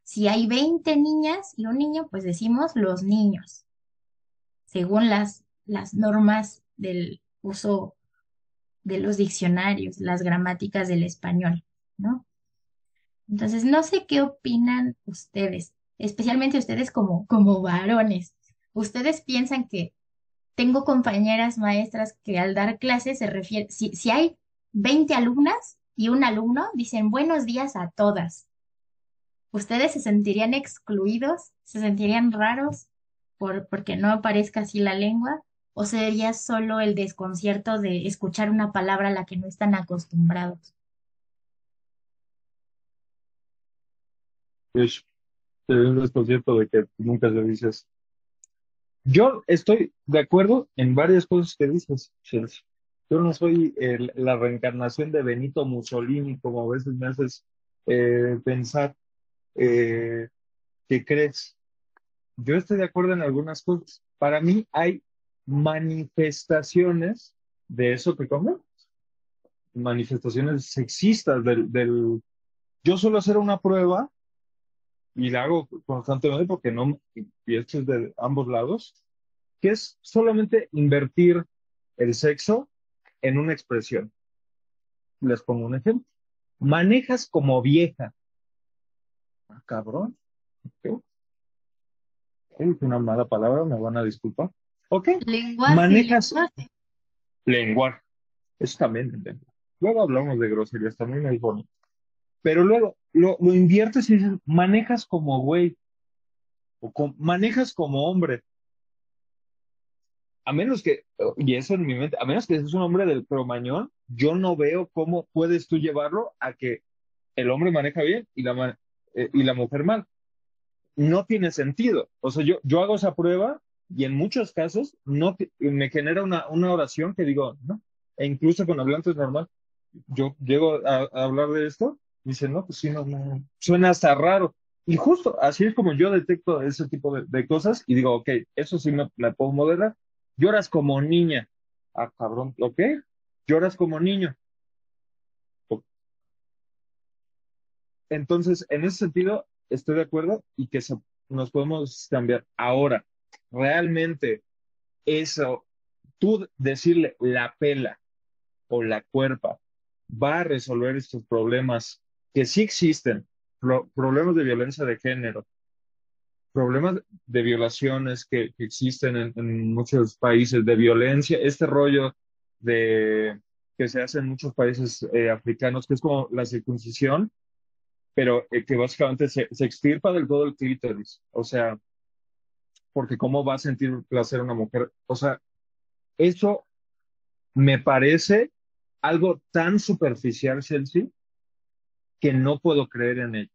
Si hay 20 niñas y un niño, pues decimos los niños, según las normas del uso de los diccionarios, las gramáticas del español, ¿no? Entonces, no sé qué opinan ustedes, especialmente ustedes como varones. ¿Ustedes piensan que tengo compañeras maestras que al dar clases se refiere, si hay 20 alumnas y un alumno, dicen buenos días a todas? ¿Ustedes se sentirían excluidos? ¿Se sentirían raros porque no aparezca así la lengua? ¿O sería solo el desconcierto de escuchar una palabra a la que no están acostumbrados? Pues, un desconcierto de que nunca se dices. Yo estoy de acuerdo en varias cosas que dices, Chelsea. Yo no soy la reencarnación de Benito Mussolini, como a veces me haces pensar eh, que crees. Yo estoy de acuerdo en algunas cosas. Para mí hay manifestaciones de eso que como, manifestaciones sexistas Yo suelo hacer una prueba y la hago constantemente porque no, y esto es de ambos lados, que es solamente invertir el sexo en una expresión. Les pongo un ejemplo. Manejas como vieja. Ah, cabrón. ¿Qué? Es una mala palabra, me van a disculpar. Ok. Lenguaje, Manejas lenguaje. lenguaje. Eso también. Luego hablamos de groserías, también es bonito. Pero luego lo inviertes y dices, manejas como güey, manejas como hombre. A menos que, y eso en mi mente, a menos que seas un hombre del cromañón, yo no veo cómo puedes tú llevarlo a que el hombre maneja bien y la mujer mal. No tiene sentido. O sea, yo hago esa prueba y en muchos casos no me genera una oración que digo, no. E incluso con hablantes normal, yo llego a hablar de esto, y dice, no, pues sí, no, no, suena hasta raro. Y justo así es como yo detecto ese tipo de cosas y digo, ok, eso sí me puedo moderar. Lloras como niña. Ah, cabrón, ¿ok? Lloras como niño. Entonces, en ese sentido, estoy de acuerdo y que nos podemos cambiar. Ahora, realmente eso, tú decirle la pela o la cuerpa va a resolver estos problemas que sí existen, problemas de violencia de género, problemas de violaciones que existen en muchos países, de violencia, este rollo de que se hace en muchos países africanos, que es como la circuncisión, pero que básicamente se extirpa del todo el clítoris. O sea, porque ¿cómo va a sentir placer una mujer? O sea, eso me parece algo tan superficial, Chelsea, que no puedo creer en ello.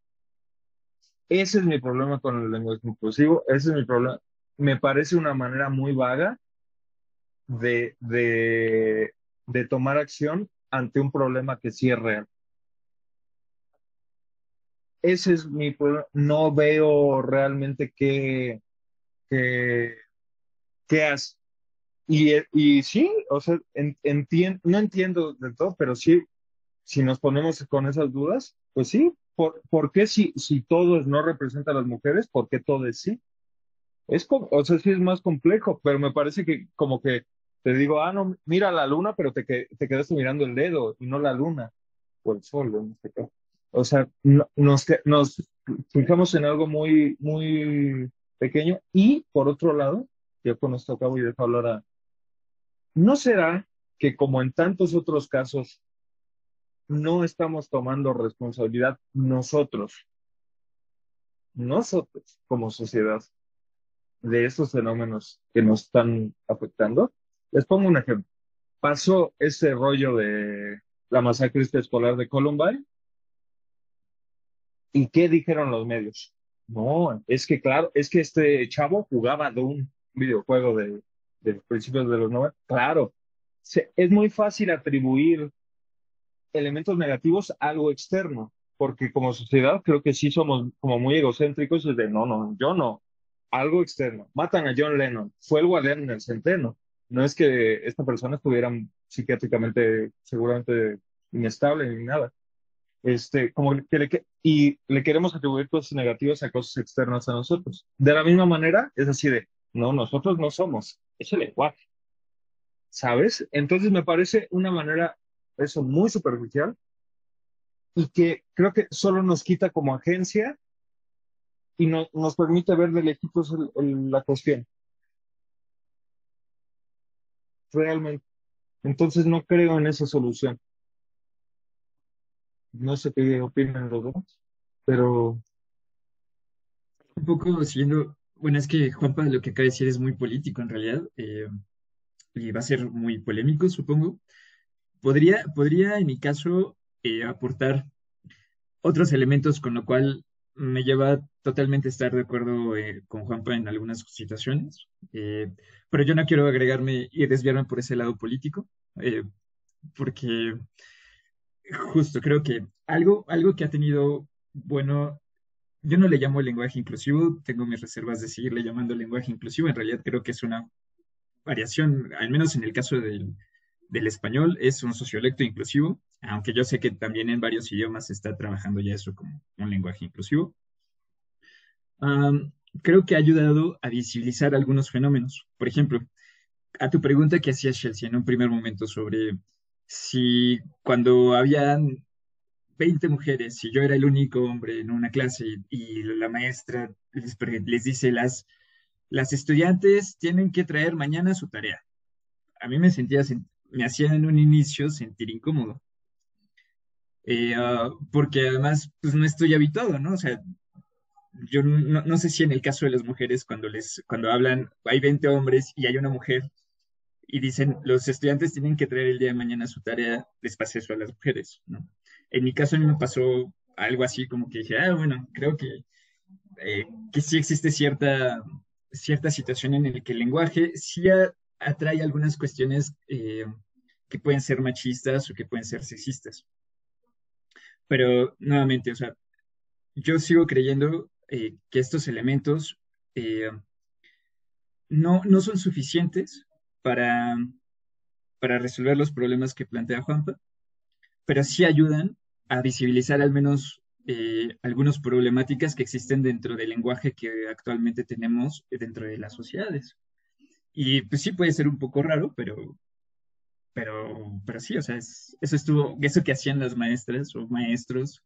Ese es mi problema con el lenguaje inclusivo, ese es mi problema. Me parece una manera muy vaga de, de, de tomar acción ante un problema que sí es real. Ese es mi problema. No veo realmente qué, qué hace. Y sí, o sea, no entiendo del todo, pero sí, si nos ponemos con esas dudas, pues sí, ¿por qué si todo no representa a las mujeres, por qué todo es sí? O sea, sí es más complejo, pero me parece que como que te digo, ah, no, mira la luna, pero te quedaste mirando el dedo y no la luna, o el sol, en este caso. O sea, nos fijamos en algo muy, muy pequeño y por otro lado, yo con esto acabo y dejo hablar ¿no será que como en tantos otros casos no estamos tomando responsabilidad nosotros como sociedad de estos fenómenos que nos están afectando? Les pongo un ejemplo. Pasó ese rollo de la masacre escolar de Columbine ¿Y qué dijeron los medios? No, es que claro, es que este chavo jugaba Doom, un videojuego de principios de los 90. Claro, es muy fácil atribuir elementos negativos a algo externo, porque como sociedad creo que sí somos como muy egocéntricos y de no, no, yo no, algo externo. Matan a John Lennon, fue el guardián en el centeno. No es que esta persona estuviera psiquiátricamente seguramente inestable ni nada. Como y le queremos atribuir cosas negativas a cosas externas a nosotros. De la misma manera, es así de, no, nosotros no somos, es el lenguaje, ¿sabes? Entonces me parece una manera, eso, muy superficial y que creo que solo nos quita como agencia y no, nos permite ver de lejitos la cuestión, realmente. Entonces no creo en esa solución. No sé qué opinan los demás, pero Un poco siguiendo, bueno, es que Juanpa lo que acaba de decir es muy político en realidad, y va a ser muy polémico, supongo. Podría en mi caso aportar otros elementos con lo cual me lleva totalmente a estar de acuerdo con Juanpa en algunas situaciones, pero yo no quiero agregarme y desviarme por ese lado político, eh, porque justo creo que algo que ha tenido, bueno, yo no le llamo lenguaje inclusivo, tengo mis reservas de seguirle llamando lenguaje inclusivo, en realidad creo que es una variación, al menos en el caso del español, es un sociolecto inclusivo, aunque yo sé que también en varios idiomas se está trabajando ya eso como un lenguaje inclusivo. Am, Creo que ha ayudado a visibilizar algunos fenómenos. Por ejemplo, a tu pregunta que hacía Chelsea en un primer momento sobre si cuando habían 20 mujeres y yo era el único hombre en una clase y la maestra les dice las estudiantes tienen que traer mañana su tarea. A mí me hacía en un inicio sentir incómodo, porque además pues no estoy habituado, ¿no? O sea, yo no sé si en el caso de las mujeres cuando hablan, hay 20 hombres y hay una mujer y dicen los estudiantes tienen que traer el día de mañana su tarea, les pasa eso a las mujeres, ¿no? En mi caso a mí me pasó algo así como que dije, bueno, creo que sí existe cierta situación en la que el lenguaje sí atrae algunas cuestiones que pueden ser machistas o que pueden ser sexistas. Pero nuevamente, o sea, yo sigo creyendo que estos elementos no son suficientes para, para resolver los problemas que plantea Juanpa, pero sí ayudan a visibilizar al menos algunas problemáticas que existen dentro del lenguaje que actualmente tenemos dentro de las sociedades. Y pues sí puede ser un poco raro, pero sí, o sea, eso que hacían las maestras o maestros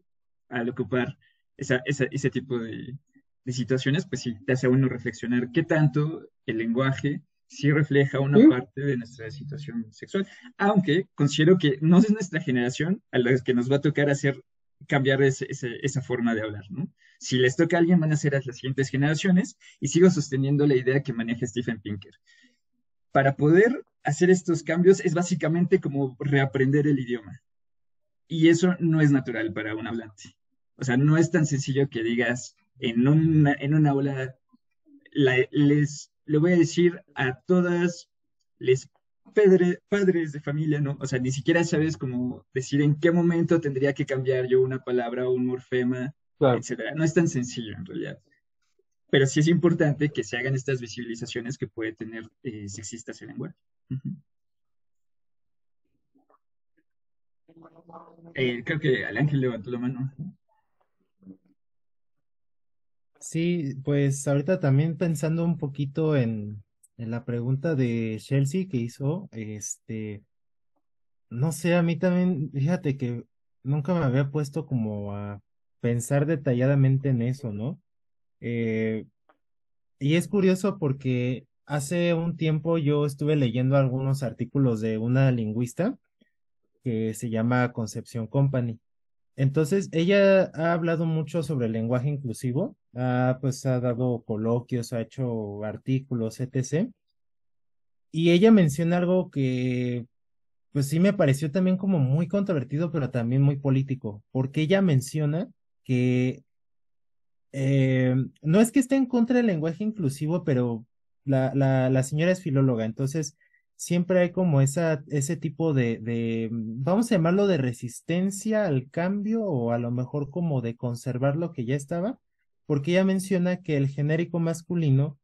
al ocupar ese tipo de situaciones, pues sí, te hace a uno reflexionar qué tanto el lenguaje sí refleja una sí, parte de nuestra situación sexual. Aunque considero que no es nuestra generación a la que nos va a tocar hacer cambiar esa forma de hablar, ¿no? Si les toca a alguien, van a ser a las siguientes generaciones, y sigo sosteniendo la idea que maneja Stephen Pinker. Para poder hacer estos cambios es básicamente como reaprender el idioma. Y eso no es natural para un hablante. O sea, no es tan sencillo que digas en una aula, le voy a decir a todas les padres de familia, ¿no? O sea, ni siquiera sabes cómo decir en qué momento tendría que cambiar yo una palabra o un morfema, claro. etcétera. No es tan sencillo en realidad. Pero sí es importante que se hagan estas visibilizaciones que puede tener sexistas el lenguaje. Ujú. Creo que al Ángel levantó la mano. Sí, pues ahorita también pensando un poquito en la pregunta de Chelsea que hizo, no sé, a mí también, fíjate que nunca me había puesto como a pensar detalladamente en eso, ¿no? Eh, y es curioso porque hace un tiempo yo estuve leyendo algunos artículos de una lingüista que se llama Concepción Company. Entonces, ella ha hablado mucho sobre el lenguaje inclusivo, pues ha dado coloquios, ha hecho artículos, etc. Y ella menciona algo que, pues sí me pareció también como muy controvertido, pero también muy político, porque ella menciona que no es que esté en contra del lenguaje inclusivo, pero la señora es filóloga, entonces siempre hay como ese tipo vamos a llamarlo de resistencia al cambio o a lo mejor como de conservar lo que ya estaba, porque ella menciona que el genérico masculino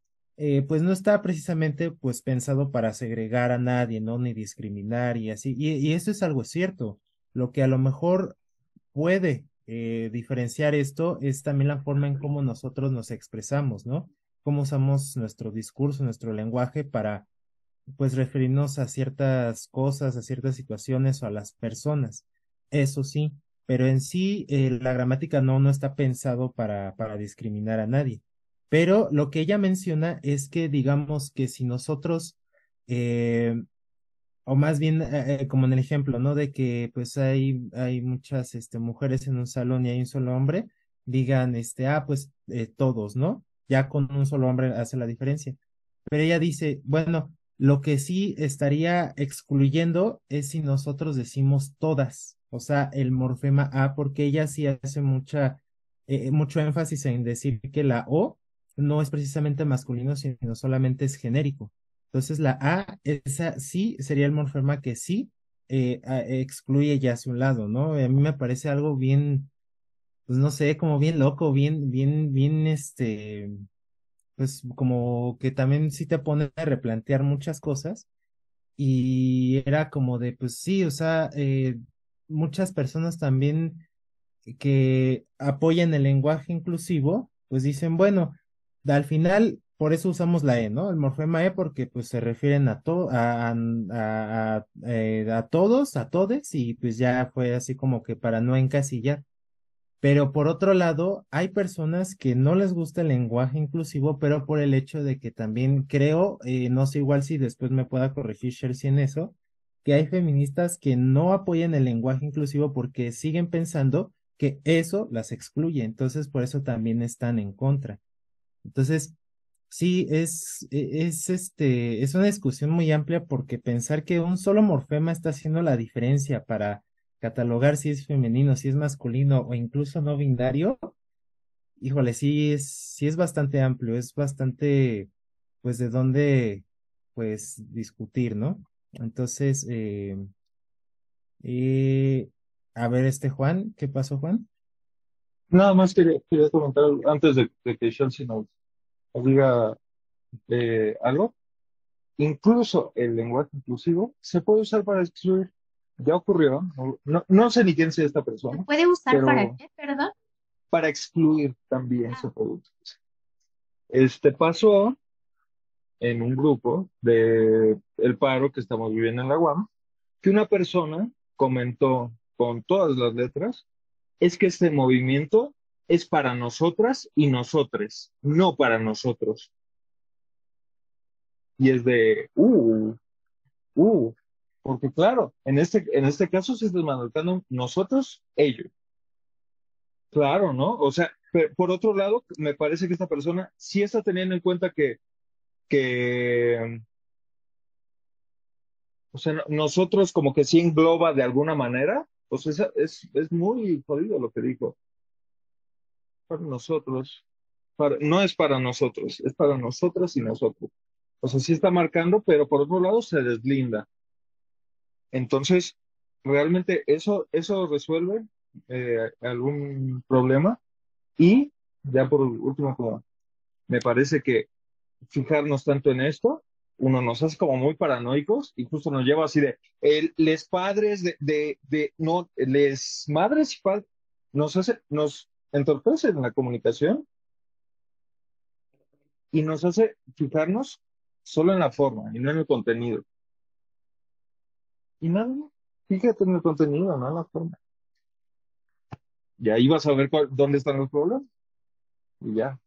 pues no está precisamente pues pensado para segregar a nadie, ¿no? Ni discriminar y así, y eso es algo cierto. Lo que a lo mejor puede diferenciar esto es también la forma en cómo nosotros nos expresamos, ¿no? Cómo usamos nuestro discurso, nuestro lenguaje para, pues, referirnos a ciertas cosas, a ciertas situaciones o a las personas. Eso sí, pero en sí la gramática no está pensado para discriminar a nadie. Pero lo que ella menciona es que, digamos que si nosotros eh, o más bien, como en el ejemplo, ¿no? De que pues hay muchas mujeres en un salón y hay un solo hombre, digan, pues todos, ¿no? Ya con un solo hombre hace la diferencia. Pero ella dice, bueno, lo que sí estaría excluyendo es si nosotros decimos todas, o sea, el morfema A, porque ella sí hace mucho énfasis en decir que la O no es precisamente masculino, sino solamente es genérico. Entonces la A, esa sí sería el morfema que sí excluye ya hacia un lado, ¿no? A mí me parece algo bien, pues no sé, como bien loco, bien, pues como que también sí te pone a replantear muchas cosas y era como de, pues sí, o sea, muchas personas también que apoyan el lenguaje inclusivo, pues dicen, bueno, al final, por eso usamos la E, ¿no? El morfema E porque pues se refieren a todos, a todes, y pues ya fue así como que para no encasillar. Pero por otro lado, hay personas que no les gusta el lenguaje inclusivo, pero por el hecho de que también creo, no sé igual si después me pueda corregir Chelsea en eso, que hay feministas que no apoyan el lenguaje inclusivo porque siguen pensando que eso las excluye, entonces por eso también están en contra. Entonces, sí, es una discusión muy amplia porque pensar que un solo morfema está haciendo la diferencia para catalogar si es femenino, si es masculino o incluso no binario, híjole, sí es bastante amplio, es bastante, pues, de dónde, pues, discutir, ¿no? Entonces, eh, a ver, Juan, ¿qué pasó, Juan? Nada más quería comentar antes de que Chelsea nos diga algo. Incluso el lenguaje inclusivo se puede usar para excluir. Ya ocurrió, no sé ni quién sea esta ¿Se persona, puede usar para pero qué, perdón? para excluir también Ah, se puede utilizar. Pasó en un grupo de el paro que estamos viviendo en la UAM, que una persona comentó con todas las letras, es que este movimiento es para nosotras y nosotres, no para nosotros. Y es de, uh, porque claro, en este caso se está marcando nosotros, ellos. Claro, ¿no? O sea, por otro lado, me parece que esta persona sí está teniendo en cuenta que o sea, nosotros como que sí engloba de alguna manera, pues es muy jodido lo que dijo. Para nosotros, no es para nosotros, es para nosotras y nosotros. O sea, sí está marcando, pero por otro lado se deslinda. Entonces, realmente eso resuelve algún problema. Y ya por último, como me parece que fijarnos tanto en esto, uno nos hace como muy paranoicos y justo nos lleva así de, les padres no, les madres y padres, nos entorpece en la comunicación y nos hace fijarnos solo en la forma y no en el contenido. Y nada, más, fíjate en el contenido, no en la forma. Y ahí vas a ver dónde están los problemas y ya.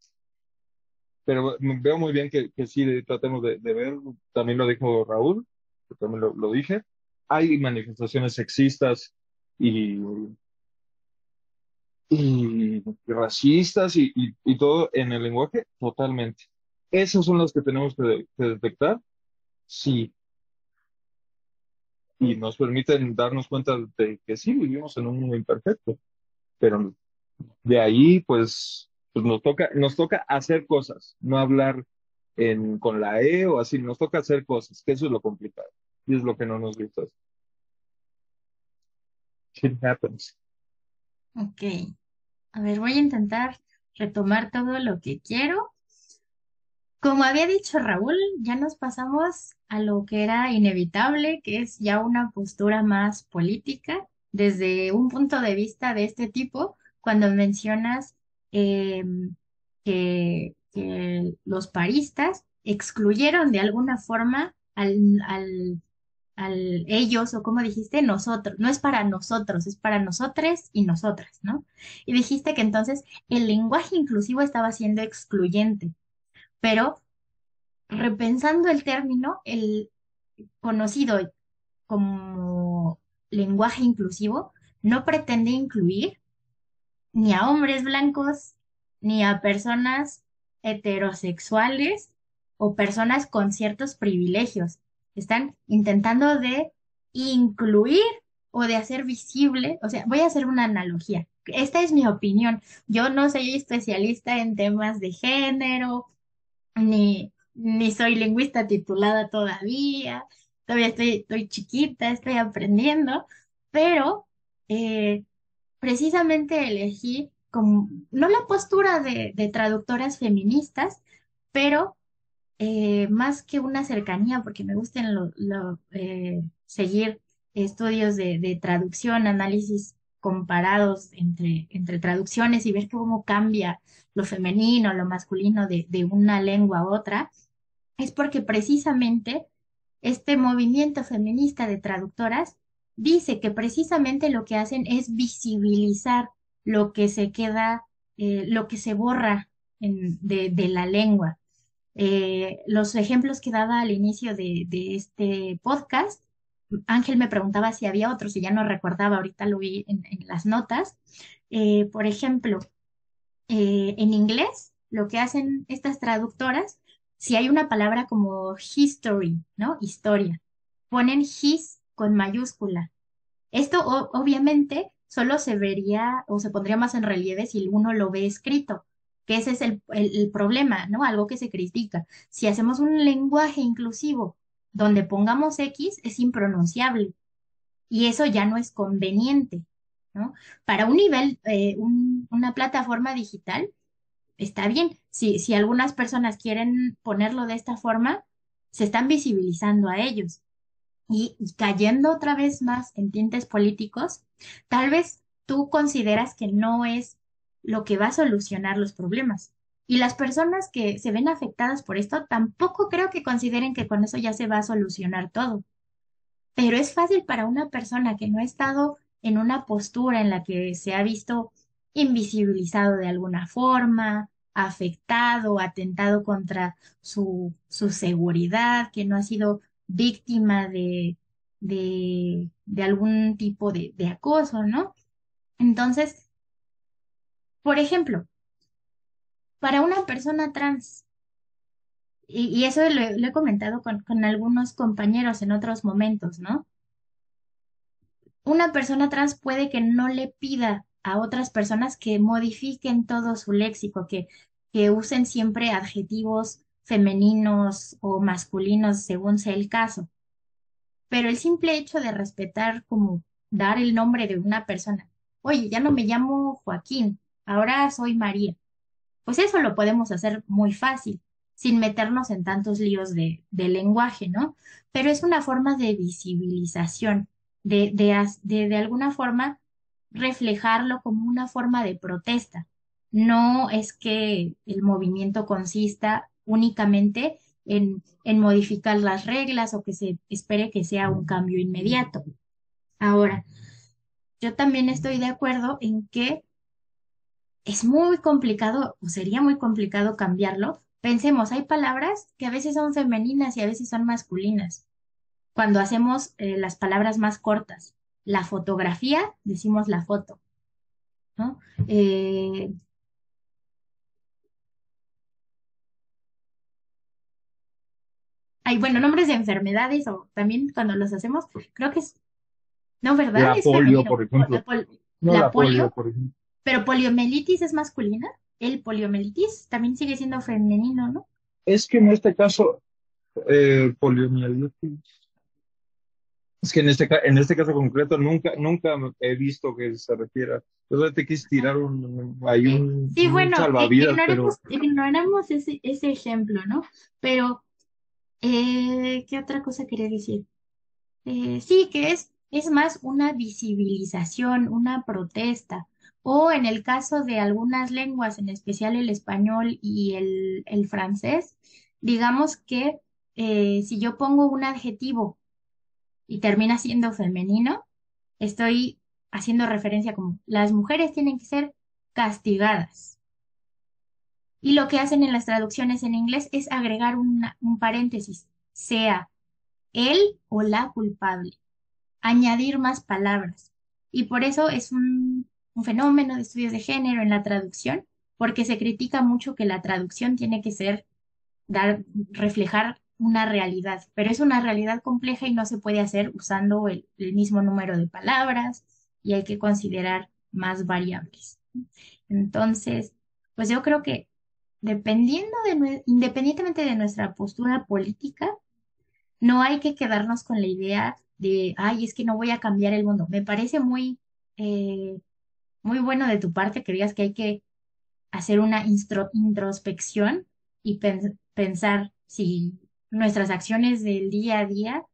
Pero veo muy bien que sí tratemos de ver, también lo dijo Raúl, que también lo dije, hay manifestaciones sexistas y, y racistas y todo en el lenguaje, totalmente. Esas son las que tenemos que detectar, sí, y nos permiten darnos cuenta de que sí vivimos en un mundo imperfecto, pero de ahí, pues, pues nos toca hacer cosas, no hablar con la E o así, nos toca hacer cosas, que eso es lo complicado. Y es lo que no nos gusta. Shit happens. Ok, a ver, voy a intentar retomar todo lo que quiero. Como había dicho Raúl, ya nos pasamos a lo que era inevitable, que es ya una postura más política, desde un punto de vista de este tipo, cuando mencionas eh, que los paristas excluyeron de alguna forma al ellos, o como dijiste, nosotros. No es para nosotros, es para nosotres y nosotras, ¿no? Y dijiste que entonces el lenguaje inclusivo estaba siendo excluyente, pero repensando el término, el conocido como lenguaje inclusivo no pretende incluir ni a hombres blancos, ni a personas heterosexuales o personas con ciertos privilegios. Están intentando de incluir o de hacer visible, o sea, voy a hacer una analogía. Esta es mi opinión. Yo no soy especialista en temas de género, ni soy lingüista titulada todavía, todavía estoy chiquita, estoy aprendiendo, pero eh, precisamente elegí como, no la postura de traductoras feministas, pero más que una cercanía, porque me gustan seguir estudios de traducción, análisis comparados entre traducciones y ver cómo cambia lo femenino, lo masculino de una lengua a otra, es porque precisamente este movimiento feminista de traductoras dice que precisamente lo que hacen es visibilizar lo que se queda, lo que se borra de la lengua. Los ejemplos que daba al inicio de este podcast, Ángel me preguntaba si había otros y ya no recordaba, ahorita lo vi en las notas. Por ejemplo, en inglés, lo que hacen estas traductoras, si hay una palabra como history, ¿no? Historia, ponen his con mayúscula. Esto obviamente solo se vería o se pondría más en relieve si uno lo ve escrito, que ese es el problema, ¿no? Algo que se critica. Si hacemos un lenguaje inclusivo donde pongamos X, es impronunciable y eso ya no es conveniente, ¿no? Para un nivel, una plataforma digital, está bien. Si algunas personas quieren ponerlo de esta forma, se están visibilizando a ellos. Y cayendo otra vez más en tintes políticos, tal vez tú consideras que no es lo que va a solucionar los problemas. Y las personas que se ven afectadas por esto tampoco creo que consideren que con eso ya se va a solucionar todo. Pero es fácil para una persona que no ha estado en una postura en la que se ha visto invisibilizado de alguna forma, afectado, atentado contra su seguridad, que no ha sido víctima de algún tipo de acoso, ¿no? Entonces, por ejemplo, para una persona trans, y eso lo he comentado con algunos compañeros en otros momentos, ¿no? Una persona trans puede que no le pida a otras personas que modifiquen todo su léxico, que usen siempre adjetivos femeninos o masculinos según sea el caso. Pero el simple hecho de respetar como dar el nombre de una persona, oye, ya no me llamo Joaquín, ahora soy María, pues eso lo podemos hacer muy fácil, sin meternos en tantos líos de lenguaje, ¿no? Pero es una forma de visibilización, de alguna forma reflejarlo como una forma de protesta. No es que el movimiento consista únicamente en modificar las reglas o que se espere que sea un cambio inmediato. Ahora, yo también estoy de acuerdo en que es muy complicado, o sería muy complicado cambiarlo. Pensemos, hay palabras que a veces son femeninas y a veces son masculinas. Cuando hacemos las palabras más cortas, la fotografía, decimos la foto, ¿no? Hay, bueno, nombres de enfermedades o también cuando los hacemos, creo que es, no, ¿verdad? La Es polio, femenino. por ejemplo. No La la polio, polio, por ejemplo. pero poliomielitis es masculina. el poliomielitis también sigue siendo femenino, ¿no? Es que en este caso, poliomielitis, es que en este caso concreto nunca he visto que se refiera. Yo te quise tirar Sí, sí, un bueno, salvavidas, pero ignoramos ese ejemplo, ¿no? Pero, ¿qué otra cosa quería decir? Sí, que es más una visibilización, una protesta. O en el caso de algunas lenguas, en especial el español y el francés, digamos que si yo pongo un adjetivo y termina siendo femenino, estoy haciendo referencia como las mujeres tienen que ser castigadas. Y lo que hacen en las traducciones en inglés es agregar un paréntesis, sea él o la culpable, añadir más palabras. Y por eso es un fenómeno de estudios de género en la traducción, porque se critica mucho que la traducción tiene que ser, reflejar una realidad, pero es una realidad compleja y no se puede hacer usando el mismo número de palabras y hay que considerar más variables. Entonces, pues yo creo que independientemente de nuestra postura política, no hay que quedarnos con la idea de, ay, es que no voy a cambiar el mundo. Me parece eh, muy bueno de tu parte que digas que hay que hacer una introspección y pensar si nuestras acciones del día a día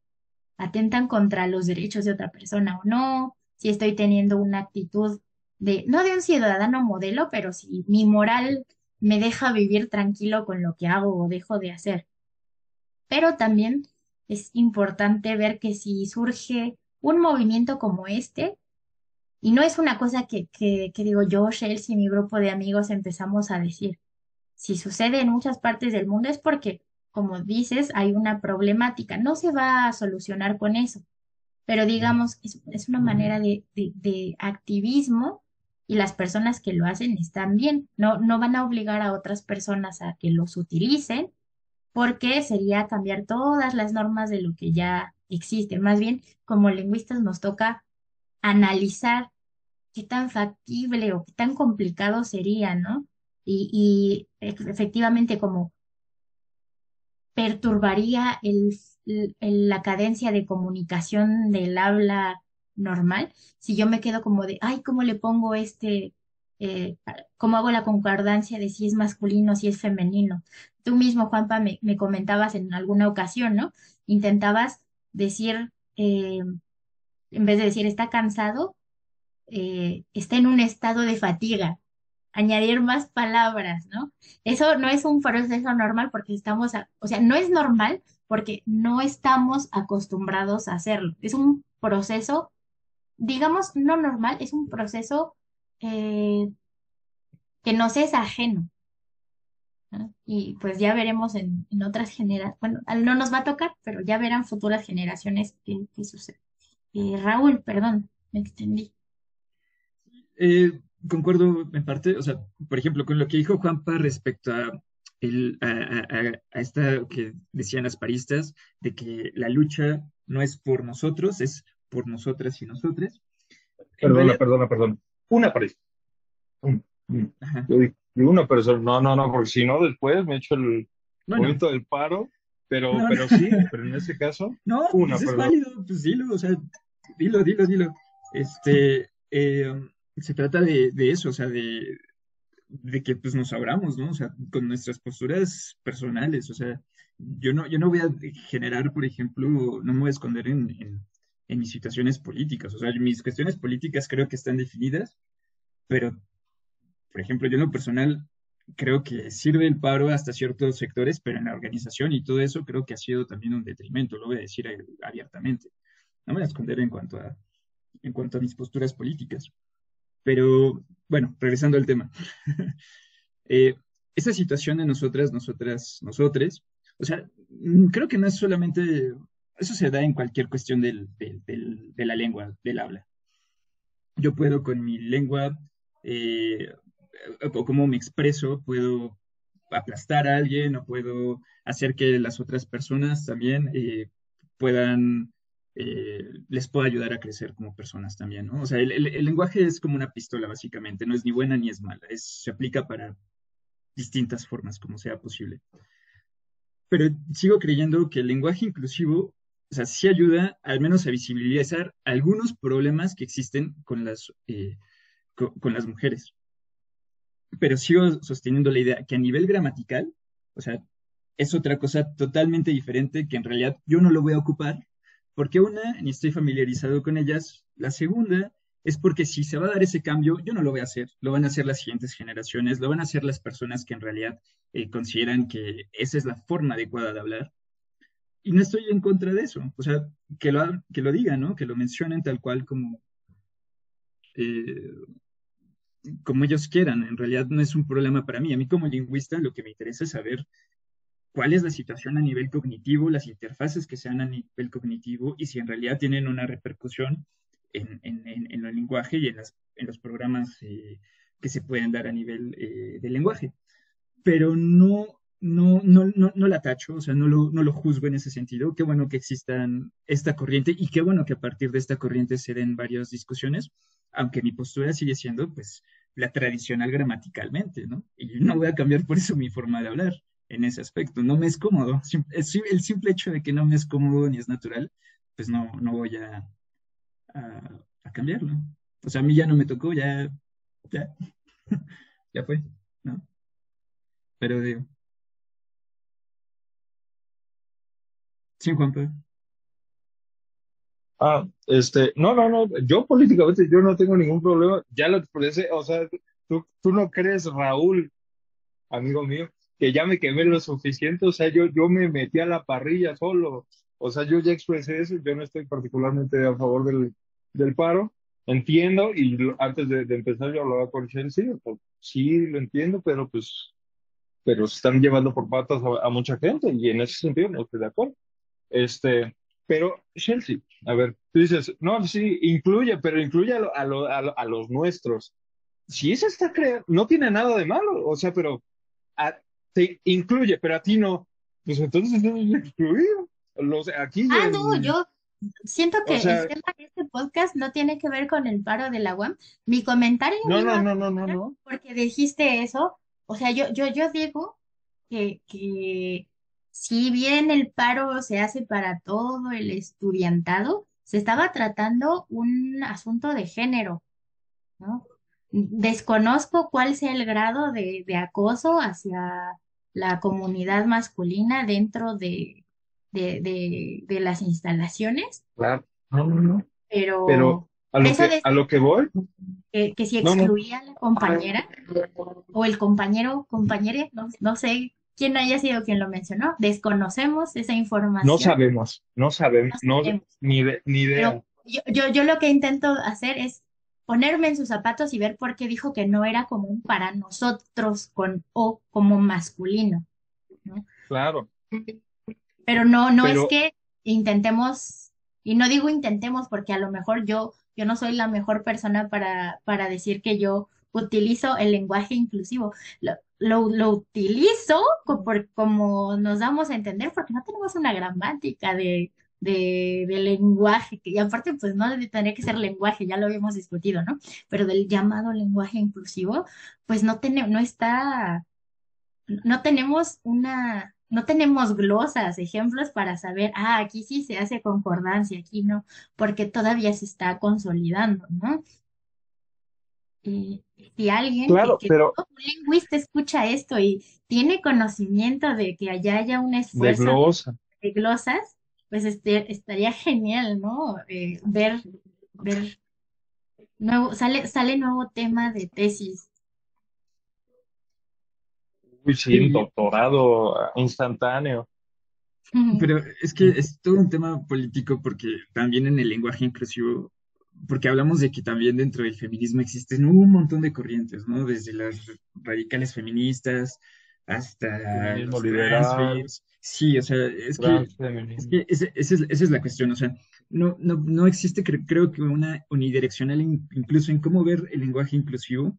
atentan contra los derechos de otra persona o no, si estoy teniendo una actitud no de un ciudadano modelo, pero si mi moral me deja vivir tranquilo con lo que hago o dejo de hacer. Pero también es importante ver que si surge un movimiento como este, y no es una cosa que digo yo, Chelsea y mi grupo de amigos empezamos a decir, si sucede en muchas partes del mundo es porque, como dices, hay una problemática. No se va a solucionar con eso, pero digamos, es una manera de activismo y las personas que lo hacen están bien. No van a obligar a otras personas a que los utilicen porque sería cambiar todas las normas de lo que ya existe. Más bien, como lingüistas nos toca analizar qué tan factible o qué tan complicado sería, ¿no? Efectivamente, como perturbaría la cadencia de comunicación del habla normal, si yo me quedo como de, ay, ¿cómo le pongo cómo hago la concordancia de si es masculino, si es femenino? Tú mismo, Juanpa, me comentabas en alguna ocasión, ¿no? Intentabas decir, en vez de decir está cansado, está en un estado de fatiga, añadir más palabras, ¿no? Eso no es un proceso normal porque o sea, no es normal porque no estamos acostumbrados a hacerlo. Es un proceso, digamos, no normal, es un proceso eh, que nos es ajeno, ¿no? Y pues ya veremos en otras generaciones, bueno, no nos va a tocar, pero ya verán futuras generaciones qué sucede. Raúl, perdón, me extendí. Concuerdo en parte, o sea, por ejemplo, con lo que dijo Juanpa respecto a esta que decían las paristas, de que la lucha no es por nosotros, es por nosotras y nosotros. En realidad, perdona. Una presa. Un- ajá. Digo una persona, no, porque si no, después me echo el Bueno, movimiento del paro, no, no, pero sí, pero en este caso, no, una pues es persona. válido, pues dilo, o sea, dilo. Se trata de eso, o sea, de que pues nos abramos, ¿no? O sea, con nuestras posturas personales, o sea, yo no voy a generar, por ejemplo, no me voy a esconder en mis situaciones políticas, o sea, mis cuestiones políticas creo que están definidas, pero, por ejemplo, yo en lo personal creo que sirve el paro hasta ciertos sectores, pero en la organización y todo eso creo que ha sido también un detrimento, lo voy a decir abiertamente. No me voy a esconder en cuanto a mis posturas políticas. Pero, bueno, regresando al tema. eh, Esa situación de nosotres, o sea, creo que no es solamente, eso se da en cualquier cuestión de la lengua, del habla. Yo puedo con mi lengua, eh, o cómo me expreso, puedo aplastar a alguien o puedo hacer que las otras personas también puedan, les pueda ayudar a crecer como personas también, ¿no? O sea, el lenguaje es como una pistola, básicamente, no es ni buena ni es mala, se aplica distintas formas, como sea posible. Pero sigo creyendo que el lenguaje inclusivo, o sea, sí ayuda al menos a visibilizar algunos problemas que existen con las mujeres. Pero sigo sosteniendo la idea que a nivel gramatical, o sea, es otra cosa totalmente diferente que en realidad yo no lo voy a ocupar, porque una, ni estoy familiarizado con ellas. La segunda es porque si se va a dar ese cambio, yo no lo voy a hacer, lo van a hacer las siguientes generaciones, lo van a hacer las personas que en realidad consideran que esa es la forma adecuada de hablar. Y no estoy en contra de eso, o sea, que lo digan, ¿no? Que lo mencionen tal cual eh, como ellos quieran. En realidad no es un problema para mí. A mí como lingüista lo que me interesa es saber cuál es la situación a nivel cognitivo, las interfaces que sean a nivel cognitivo y si en realidad tienen una repercusión en el lenguaje y en los programas que se pueden dar a nivel del lenguaje. Pero no la tacho, o sea, no lo juzgo en ese sentido. Qué bueno que existan esta corriente y qué bueno que a partir de esta corriente se den varias discusiones, aunque mi postura sigue siendo, pues, la tradicional gramaticalmente, ¿no? Y no voy a cambiar por eso mi forma de hablar en ese aspecto. No me es cómodo. El simple hecho de que no me es cómodo ni es natural, pues no voy a cambiarlo. O sea, a mí ya no me tocó, ya, ya fue, ¿no? Pero sí, Juanpa. No, yo políticamente yo no tengo ningún problema, ya lo expresé, o sea, tú no crees, Raúl, amigo mío, que ya me quemé lo suficiente, o sea, yo me metí a la parrilla solo, o sea, yo ya expresé eso, yo no estoy particularmente a favor del paro, entiendo, y antes de empezar yo hablaba con Chelsea, pues, sí, lo entiendo, pero se están llevando por patas a mucha gente, y en ese sentido no estoy de acuerdo. Este, pero Chelsea, a ver, tú dices, no, sí, incluye, pero incluye a los nuestros. Si eso está creado, no tiene nada de malo, o sea, pero a- te incluye, pero a ti no, pues entonces no es excluido. Aquí Ah, no, en, yo siento o que el sea, tema de este podcast no tiene que ver con el paro de la UAM. Mi comentario no, no, iba no, no, no, no. porque dijiste eso. O sea, yo digo que si bien el paro se hace para todo el estudiantado, se estaba tratando un asunto de género, ¿no? Desconozco cuál sea el grado de acoso hacia la comunidad masculina dentro de las instalaciones, Claro, no, no, no. Pero pero por eso a decía lo que voy, que si no, no, excluía a la compañera o el compañero, compañere, no sé quién haya sido quien lo mencionó, desconocemos esa no información, sabemos, no sabemos, no no, sabemos. ni idea. Pero yo lo que intento hacer es ponerme en sus zapatos y ver por qué dijo que no era común para nosotros con O como masculino, ¿no? Claro, Pero no es pero que intentemos, y no digo intentemos porque a lo mejor yo no soy la mejor persona para decir que yo utilizo el lenguaje inclusivo. Lo utilizo como nos damos a entender porque no tenemos una gramática de lenguaje, y aparte pues no tendría que ser lenguaje, ya lo habíamos discutido, ¿no? Pero del llamado lenguaje inclusivo, pues no está no tenemos no tenemos glosas, ejemplos para saber, aquí sí se hace concordancia, aquí no, porque todavía se está consolidando, ¿no? Y si alguien claro, que pero un lingüista escucha esto y tiene conocimiento de que allá haya un de esfuerzo glosa. de glosas, pues estaría genial, ¿no? Ver sale nuevo tema de tesis. Uy, sí, un Sí, doctorado instantáneo. pero es que es todo un tema político porque también en el lenguaje inclusivo, porque hablamos de que también dentro del feminismo existen un montón de corrientes, ¿no? Desde las radicales feministas hasta Feminismo los liberal, transfems. Sí, o sea, transfeminismo. esa es la cuestión, o sea, no existe, creo que una unidireccional incluso en cómo ver el lenguaje inclusivo,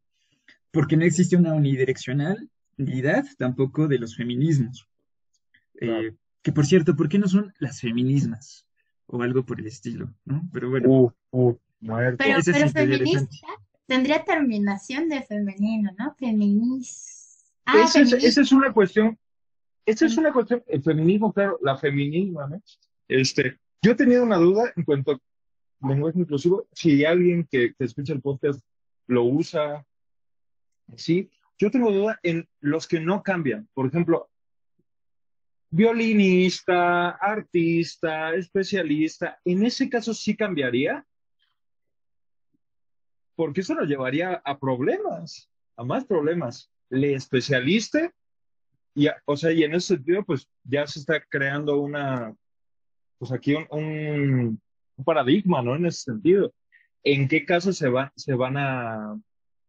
porque no existe una unidireccionalidad tampoco de los feminismos. Claro. Que por cierto, ¿por qué no son las feminismas? O algo por el estilo, ¿no? Pero bueno, Muerto. ese es Pero interesante. feminista tendría terminación de femenino, ¿no? Feminis. Ah, Esa es feminismo. una cuestión, esa es Fem- una cuestión, el feminismo, claro, la feminismo, ¿no? Yo he tenido una duda en cuanto a lenguaje inclusivo, si alguien que escucha el podcast lo usa, sí. Yo tengo duda en los que no cambian. Por ejemplo, violinista, artista, especialista, en ese caso sí cambiaría, porque eso nos llevaría a problemas, a más problemas. Le especialista o sea, y en ese sentido, pues ya se está creando pues aquí un paradigma, ¿no? En ese sentido. ¿En qué casos se van a,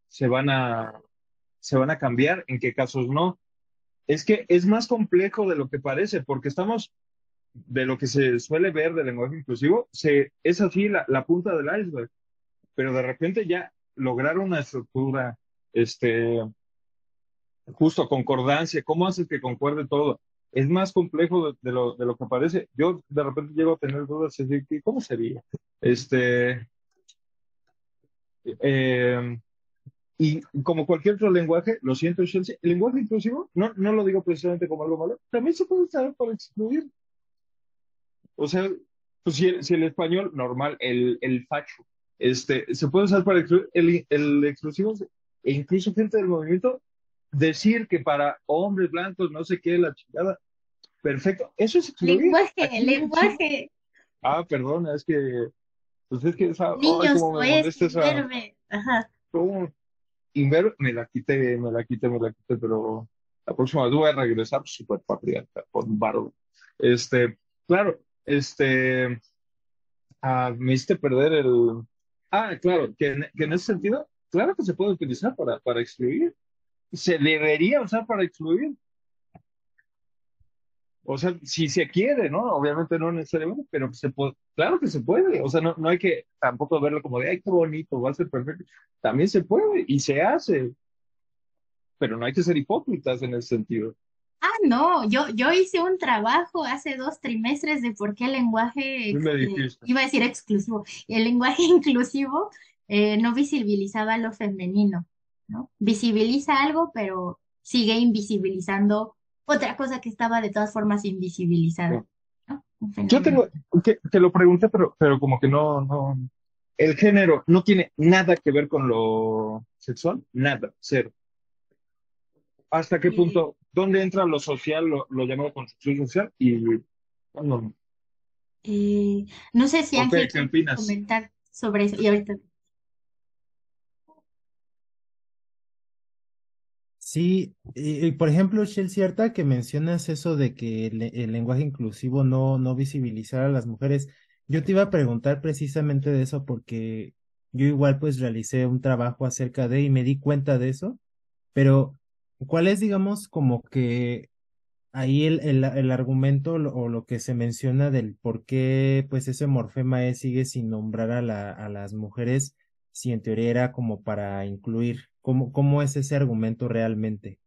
se van a cambiar? ¿En qué casos no? Es que es más complejo de lo que parece, porque estamos, de lo que se suele ver del lenguaje inclusivo, es así la punta del iceberg, pero de repente ya lograr una estructura, este, justo concordancia, ¿cómo haces que concuerde todo? Es más complejo de lo que parece. Yo de repente llego a tener dudas, es decir, ¿cómo sería? Este, eh, y como cualquier otro lenguaje, lo siento, Chelsea, el lenguaje inclusivo, no lo digo precisamente como algo malo, también se puede usar para excluir. O sea, pues si el español normal, el facho, se puede usar para excluir el exclusivo, e incluso gente del movimiento, decir que para hombres blancos, no sé qué, la chingada, perfecto, eso es excluir. Lenguaje, Aquí en Chile, lenguaje. perdona, pues es que ay, Niños, cómo me pues, molesta verme. Ajá. cómo, me la quité, pero la próxima vez voy a regresar súper patriarca, con barro. Este, claro, me hiciste perder el... claro, que en ese sentido, claro que se puede utilizar para excluir. Se debería usar para excluir. O sea, si se quiere, ¿no? Obviamente no necesariamente, pero claro que se puede. O sea, no hay que tampoco verlo como de, ay, qué bonito, va a ser perfecto. También se puede y se hace, pero no hay que ser hipócritas en ese sentido. Ah, no, yo hice un trabajo hace 2 trimestres de por qué el lenguaje, Y me dijiste, iba a decir exclusivo, el lenguaje inclusivo no visibilizaba lo femenino, ¿no? Visibiliza algo, pero sigue invisibilizando otra cosa que estaba de todas formas invisibilizada, no. ¿no? Un Yo fenómeno. tengo, te lo pregunté, pero como que no. El género no tiene nada que ver con lo sexual, nada, cero. ¿Hasta qué Eh, punto? ¿Dónde entra lo social, lo llamado construcción social? Y no. no sé si Ok, Ángel ¿qué quiere opinas? comentar sobre eso, y ahorita. Sí, y, por ejemplo, Shell, cierta que mencionas eso de que el lenguaje inclusivo no visibilizar a las mujeres. Yo te iba a preguntar precisamente de eso porque yo igual pues realicé un trabajo acerca de y me di cuenta de eso, pero ¿cuál es, digamos, como que ahí el argumento o lo que se menciona del por qué pues ese morfema sigue sin nombrar a las mujeres si en teoría era como para incluir? ¿Cómo es ese argumento realmente?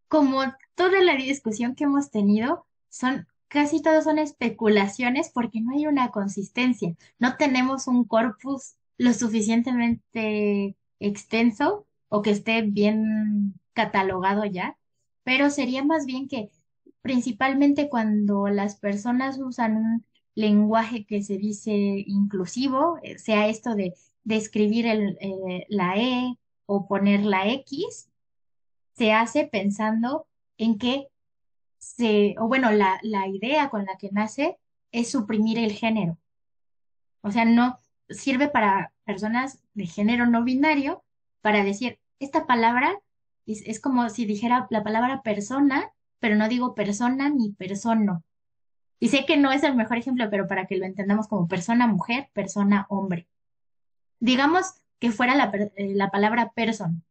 Como toda la discusión que hemos tenido, casi todas son especulaciones porque no hay una consistencia. No tenemos un corpus lo suficientemente extenso o que esté bien catalogado ya, pero sería más bien que principalmente cuando las personas usan un lenguaje que se dice inclusivo, sea esto de escribir la E o poner la X, se hace pensando en que o bueno, la idea con la que nace es suprimir el género. O sea, no sirve para personas de género no binario para decir, esta palabra es como si dijera la palabra persona, pero no digo persona ni persono. Y sé que no es el mejor ejemplo, pero para que lo entendamos como persona mujer, persona hombre. Digamos que fuera la palabra person,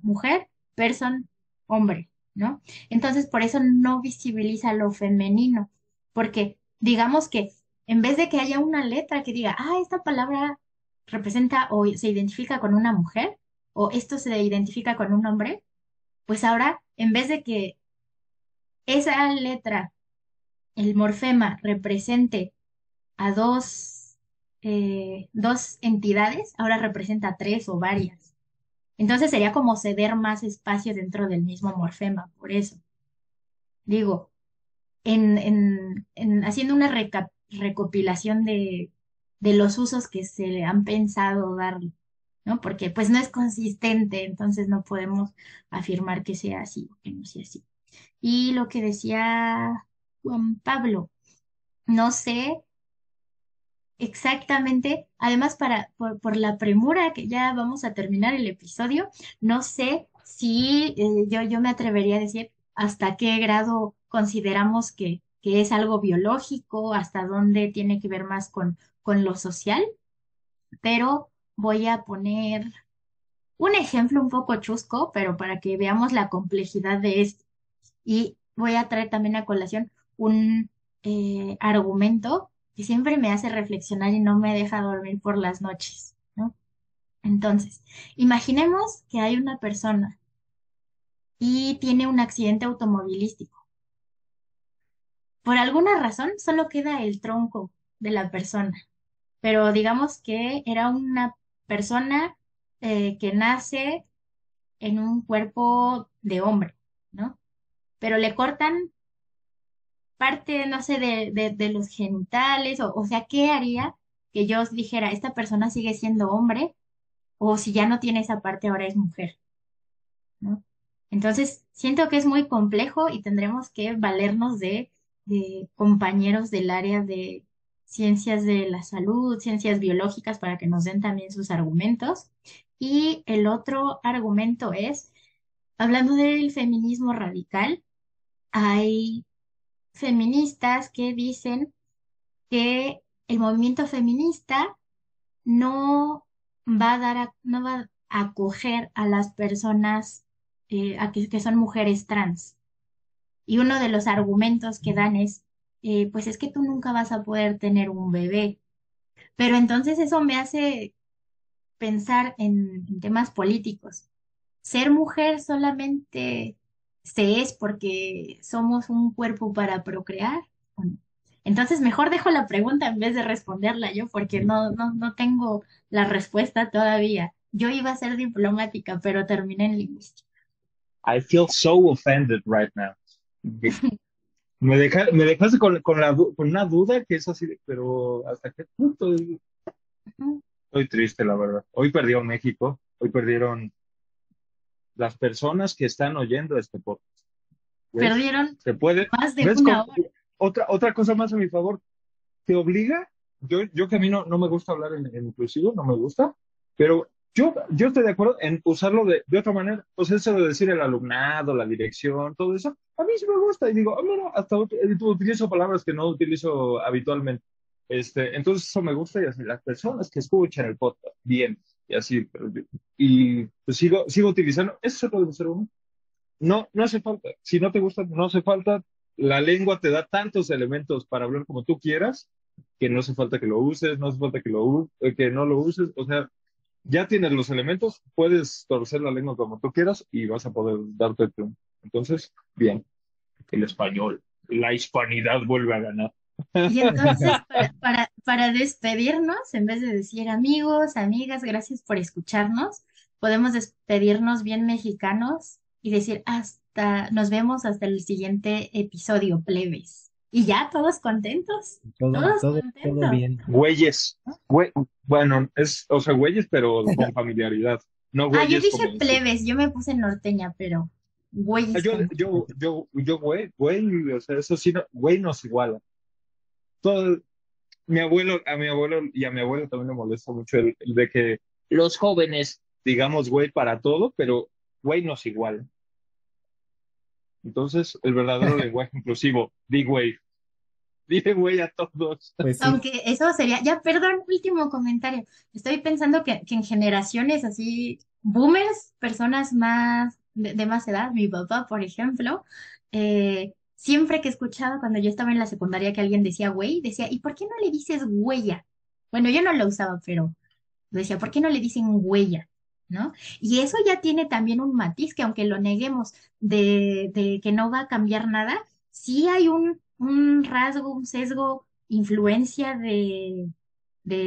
mujer, person, hombre, ¿no? Entonces, por eso no visibiliza lo femenino, porque digamos que en vez de que haya una letra que diga, esta palabra representa o se identifica con una mujer, o esto se identifica con un hombre, pues ahora, en vez de que esa letra, el morfema, represente a dos entidades, ahora representa tres o varias. Entonces sería como ceder más espacio dentro del mismo morfema, por eso. Digo, haciendo una recopilación de los usos que se le han pensado darle, ¿no? Porque pues no es consistente, entonces no podemos afirmar que sea así o que no sea así. Y lo que decía Juan Pablo, no sé exactamente, además por la premura que ya vamos a terminar el episodio, no sé si yo me atrevería a decir hasta qué grado consideramos que es algo biológico, hasta dónde tiene que ver más con lo social, pero voy a poner un ejemplo un poco chusco, pero para que veamos la complejidad de esto. Y voy a traer también a colación un argumento que siempre me hace reflexionar y no me deja dormir por las noches, ¿no? Entonces, imaginemos que hay una persona y tiene un accidente automovilístico. Por alguna razón, solo queda el tronco de la persona, pero digamos que era una persona que nace en un cuerpo de hombre, ¿no? Pero le cortan parte, no sé, de los genitales, o sea, ¿qué haría que yo os dijera, esta persona sigue siendo hombre, o si ya no tiene esa parte, ahora es mujer, ¿no? Entonces, siento que es muy complejo y tendremos que valernos de compañeros del área de ciencias de la salud, ciencias biológicas, para que nos den también sus argumentos. Y el otro argumento es, hablando del feminismo radical, hay feministas que dicen que el movimiento feminista no no va a acoger a las personas que son mujeres trans. Y uno de los argumentos que dan es, pues es que tú nunca vas a poder tener un bebé. Pero entonces eso me hace pensar en temas políticos. ¿Ser mujer solamente se es porque somos un cuerpo para procrear? ¿O no? Entonces, mejor dejo la pregunta en vez de responderla yo, porque no tengo la respuesta todavía. Yo iba a ser diplomática, pero terminé en lingüística. I feel so offended right now. Me dejaste con una duda que es así, pero ¿hasta qué punto? Ujú. Estoy triste, la verdad. Hoy perdió México, hoy perdieron las personas que están oyendo este podcast. ¿Ves? Perdieron Se puede. más de ¿Ves? una hora. Otra cosa más a mi favor. Te obliga, yo que a mí no me gusta hablar en inclusivo, no me gusta, pero yo estoy de acuerdo en usarlo de otra manera. Pues eso de decir el alumnado, la dirección, todo eso, a mí sí me gusta. Y digo, mira, utilizo palabras que no utilizo habitualmente. Entonces eso me gusta y así las personas que escuchan el podcast, bien, y así, y pues sigo utilizando, eso es lo de ser uno. No hace falta. Si no te gusta, no hace falta. La lengua te da tantos elementos para hablar como tú quieras, que no hace falta que lo uses, no hace falta que no lo uses. O sea, ya tienes los elementos, puedes torcer la lengua como tú quieras y vas a poder darte triunfo. Entonces, bien, el español, la hispanidad vuelve a ganar. Y entonces, para despedirnos, en vez de decir amigos, amigas, gracias por escucharnos, podemos despedirnos bien mexicanos y decir nos vemos hasta el siguiente episodio, plebes. Y ya, todos contentos, todos Todo contentos. bien. Güeyes, bueno, o sea, güeyes, pero con familiaridad. No Ah, yo güeyes dije como decir. plebes, yo me puse norteña, pero güeyes con... Güey, o sea, eso sí, güey nos iguala. Todo, a mi abuelo y a mi abuela también le molesta mucho el de que los jóvenes digamos güey para todo, pero güey nos iguala. Entonces, el verdadero lenguaje inclusivo, di güey, dile güey a todos. Pues sí, Aunque eso sería, ya, perdón, último comentario. Estoy pensando que en generaciones así, boomers, personas más de más edad, mi papá, por ejemplo, siempre que escuchaba cuando yo estaba en la secundaria que alguien decía güey, decía, ¿y por qué no le dices huella? Bueno, yo no lo usaba, pero lo decía, ¿por qué no le dicen huella? ¿No? Y eso ya tiene también un matiz que aunque lo neguemos de que no va a cambiar nada, sí hay un rasgo, un sesgo, influencia de, de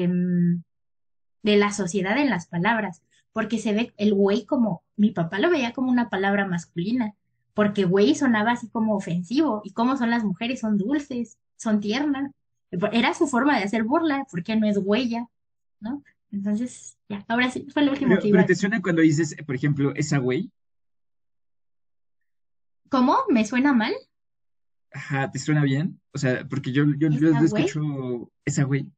la sociedad en las palabras. porque se ve el güey como, mi papá lo veía como una palabra masculina, porque güey sonaba así como ofensivo, y cómo son las mujeres, son dulces, son tiernas. Era su forma de hacer burla, porque no es huella, ¿no? Entonces, ya, ahora sí, fue lo último que iba Pero a te decir. suena cuando dices, por ejemplo, esa güey. ¿Cómo? ¿Me suena mal? Ajá, ¿te suena bien? O sea, porque yo ¿Esta lo güey? escucho esa güey.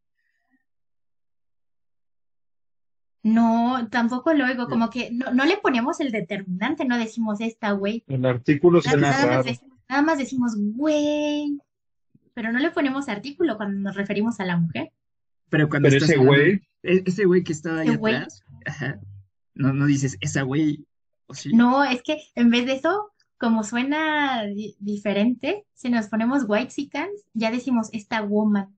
No, tampoco lo oigo, como que no le ponemos el determinante, no decimos esta güey. El artículo suena raro. Nada más decimos güey, pero no le ponemos artículo cuando nos referimos a la mujer. Pero cuando Pero estás ese hablando, güey, ese güey que está ahí Ese güey. atrás, ajá, no dices esa güey, ¿o sí? No, es que en vez de eso, como suena diferente, si nos ponemos whitexicans, ya decimos esta woman,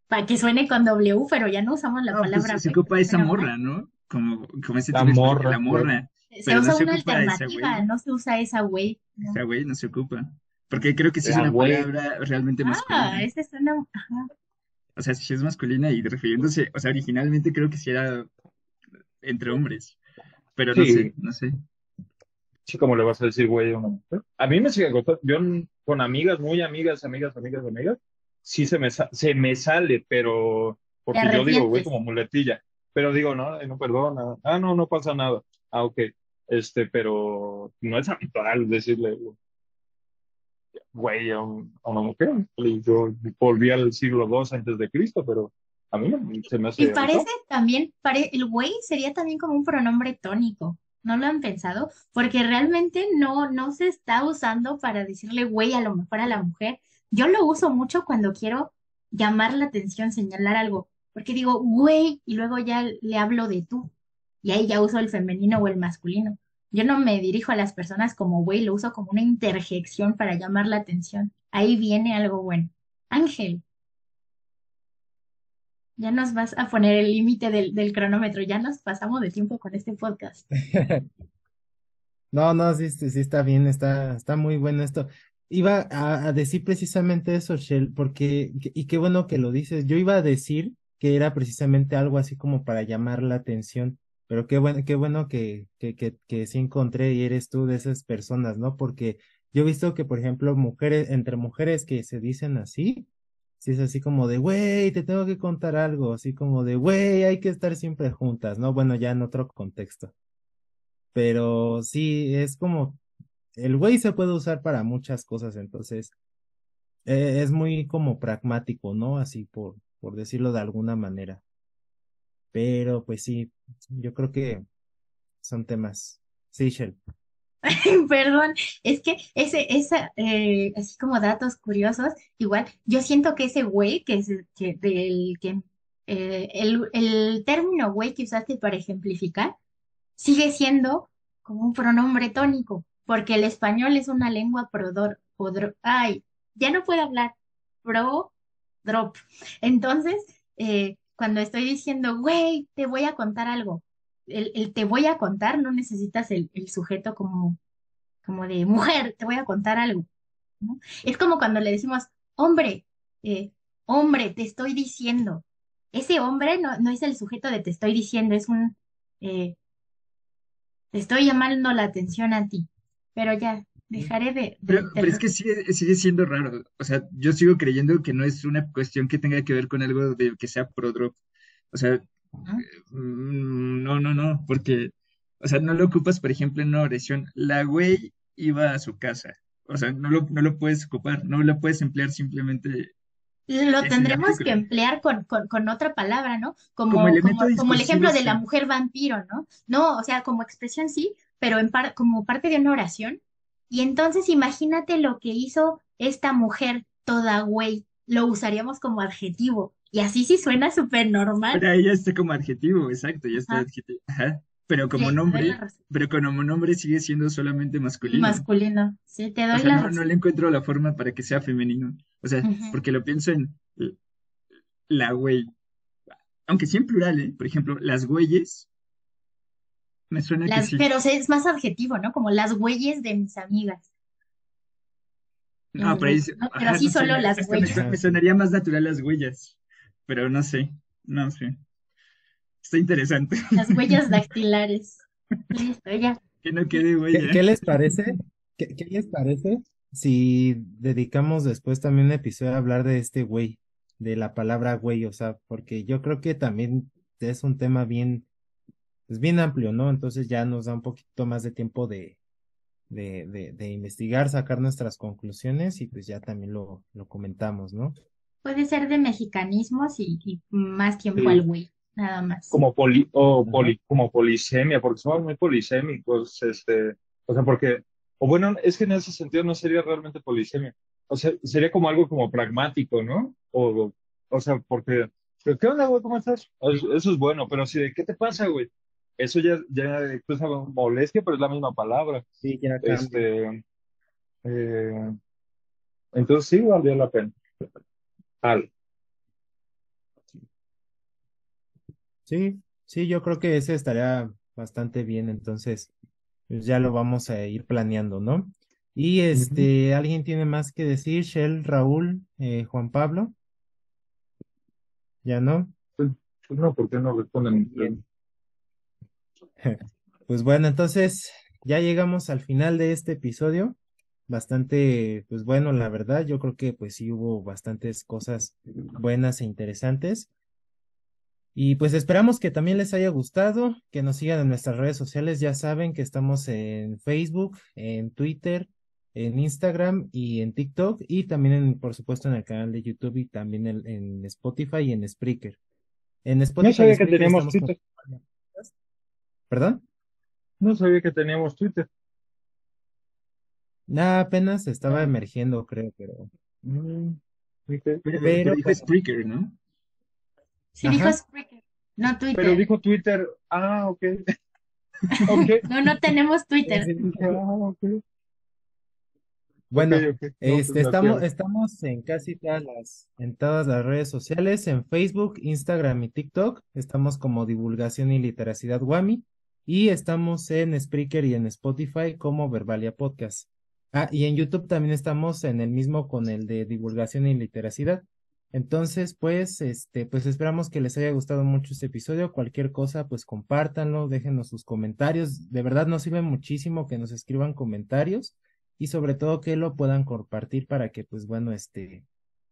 para que suene con W, pero ya no usamos la No, pues palabra se güey, ocupa porque esa suena mal. morra, ¿no? Como ese la tipo de expresión, morra, la claro. morra, Se pero no usa se una ocupa esa alternativa, güey, no se usa esa güey. No. esa güey no se ocupa. Porque creo que sí es La una güey. palabra realmente Ah, masculina. ese suena. Ajá. O sea, sí es masculina y refiriéndose, o sea, originalmente creo que sí era entre hombres, pero no sé, Sí, no sé. sí, como le vas a decir güey a una mujer. A mí me sigue costando. Con amigas, muy amigas, amigas, sí se me sale, pero Te porque yo digo güey arrepientes. como muletilla. Pero digo, no, no, perdona. Ah, no, no pasa nada. Ah, ok. Pero no es habitual decirle güey a una mujer. Y yo volví al siglo II antes de Cristo, pero a mí se me Y hace parece habitual. también, el güey sería también como un pronombre tónico. ¿No lo han pensado? Porque realmente no se está usando para decirle güey a lo mejor a la mujer. Yo lo uso mucho cuando quiero llamar la atención, señalar algo. Porque digo güey y luego ya le hablo de tú. Y ahí ya uso el femenino o el masculino. Yo no me dirijo a las personas como güey, lo uso como una interjección para llamar la atención. Ahí viene algo bueno. Ángel. Ya nos vas a poner el límite del cronómetro. Ya nos pasamos de tiempo con este podcast. No, no, sí, sí está bien, está muy bueno esto. Iba a decir precisamente eso, Shell, porque, y qué bueno que lo dices. Yo iba a decir que era precisamente algo así como para llamar la atención, pero qué bueno que sí encontré y eres tú de esas personas, ¿no? Porque yo he visto que, por ejemplo, mujeres, entre mujeres que se dicen así, sí es así como de, güey, te tengo que contar algo, así como de, güey, hay que estar siempre juntas, ¿no? Bueno, ya en otro contexto. Pero sí, es como, el güey se puede usar para muchas cosas, entonces es muy como pragmático, ¿no? Así por decirlo de alguna manera. Pero pues sí, yo creo que son temas. Sí, Shell. Perdón, es que así como datos curiosos, igual, yo siento que ese güey, que es el término güey que usaste para ejemplificar, sigue siendo como un pronombre tónico, porque el español es una lengua ay, ya no puedo hablar, pro, drop. Entonces, cuando estoy diciendo, güey, te voy a contar algo, el te voy a contar, no necesitas el sujeto como de mujer, te voy a contar algo, ¿no? Es como cuando le decimos, hombre, eh, hombre, te estoy diciendo. Ese hombre no es el sujeto de te estoy diciendo, es eh, te estoy llamando la atención a ti. Pero ya, dejaré Pero es que sigue siendo raro. O sea, yo sigo creyendo que no es una cuestión que tenga que ver con algo de que sea pro drop. O sea, ¿no? no, porque, o sea, no lo ocupas, por ejemplo, en una oración. La güey iba a su casa. O sea, no lo puedes ocupar, no lo puedes emplear simplemente Lo es el tendremos que artículo. emplear con otra palabra, ¿no? Como elemento Como el discursivo, ejemplo de la sí. mujer vampiro, ¿no? No, o sea, como expresión sí, pero como parte de una oración. Y entonces imagínate lo que hizo esta mujer toda güey. Lo usaríamos como adjetivo. Y así sí suena súper normal. Pero ahí ya está como adjetivo, exacto, ya está Ajá, adjetivo. Ajá. sí, te doy la razón. Pero como nombre sigue siendo solamente masculino. Masculino, sí, te O doy sea, la no razón. le encuentro la forma para que sea femenino. O sea, Ujú. porque lo pienso en la güey. Aunque sí en plural, ¿eh? Por ejemplo, las güeyes, me suena que sí. Pero es más adjetivo, ¿no? Como las güeyes de mis amigas. No, pero ahí, ¿No? Pero ajá, así no sé, solo las hasta güeyes. Ajá, me sí. sonaría más natural las huellas, pero no sé, no sé. está interesante. Las huellas dactilares. Listo, ya. Que no quede ¿Qué, huella. qué les parece? ¿Qué les parece si dedicamos después también un episodio a hablar de este güey, de la palabra güey? O sea, porque yo creo que también es un tema bien, pues bien amplio, ¿no? Entonces ya nos da un poquito más de tiempo de investigar, sacar nuestras conclusiones y pues ya también lo comentamos, ¿no? Puede ser de mexicanismos y más tiempo al Sí, güey, nada más. como Ajá. como polisemia, porque somos muy polisémicos, o sea, porque, o bueno, es que en ese sentido no sería realmente polisemia, o sea, sería como algo como pragmático, ¿no? O sea, porque, pero, ¿qué onda, güey? ¿Cómo estás? Eso es bueno, pero si de qué te pasa, güey, eso ya expresa molestia, pero es la misma palabra, Sí, ya cambia. este, eh, entonces sí valdría la pena. Tal. Sí, sí, yo creo que ese estaría bastante bien, entonces pues ya lo vamos a ir planeando, ¿no? Y Ujú. ¿alguien tiene más que decir? Shell, Raúl, Juan Pablo, ¿ya no? Pues no, ¿por qué no responden Muy ustedes? bien. Pues bueno, entonces ya llegamos al final de este episodio. Bastante, pues bueno, la verdad, yo creo que pues sí hubo bastantes cosas buenas e interesantes. Y pues esperamos que también les haya gustado, que nos sigan en nuestras redes sociales. Ya saben que estamos en Facebook, en Twitter, en Instagram y en TikTok y también por supuesto en el canal de YouTube y también en Spotify y en Spreaker. En No Spotify y sabía que Spreaker teníamos estamos con... Twitter. ¿Perdón? No sabía que teníamos Twitter. Nada, apenas estaba emergiendo, creo, pero... Mm, ok. Pero Pero dijo bueno, Spreaker, ¿no? Sí dijo ajá. Spreaker, no Pero Twitter. dijo Twitter. Ah, ok. Ok. No, no tenemos Sí, Twitter. sí. Dije, ah, ok. Ok, Bueno, ok. No, pues me acuerdo. estamos en casi en todas las redes sociales, en Facebook, Instagram y TikTok. Estamos como Divulgación y Literacidad Wami. Y estamos en Spreaker y en Spotify como Verbalia Podcast. Ah, y en YouTube también estamos en el mismo con el de Divulgación y Literacidad. Entonces, pues, pues esperamos que les haya gustado mucho este episodio. Cualquier cosa, pues compártanlo, déjenos sus comentarios. De verdad nos sirve muchísimo que nos escriban comentarios y sobre todo que lo puedan compartir para que, pues bueno,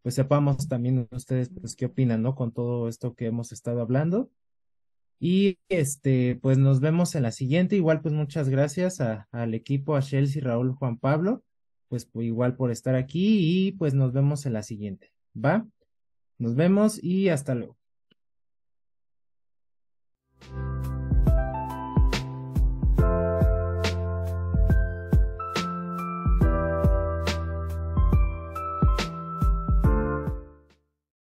pues sepamos también ustedes, pues, qué opinan, ¿no? Con todo esto que hemos estado hablando. Y pues nos vemos en la siguiente. Igual, pues muchas gracias al equipo, a Chelsea, Raúl, Juan Pablo, pues igual por estar aquí y pues nos vemos en la siguiente. ¿Va? Nos vemos y hasta luego.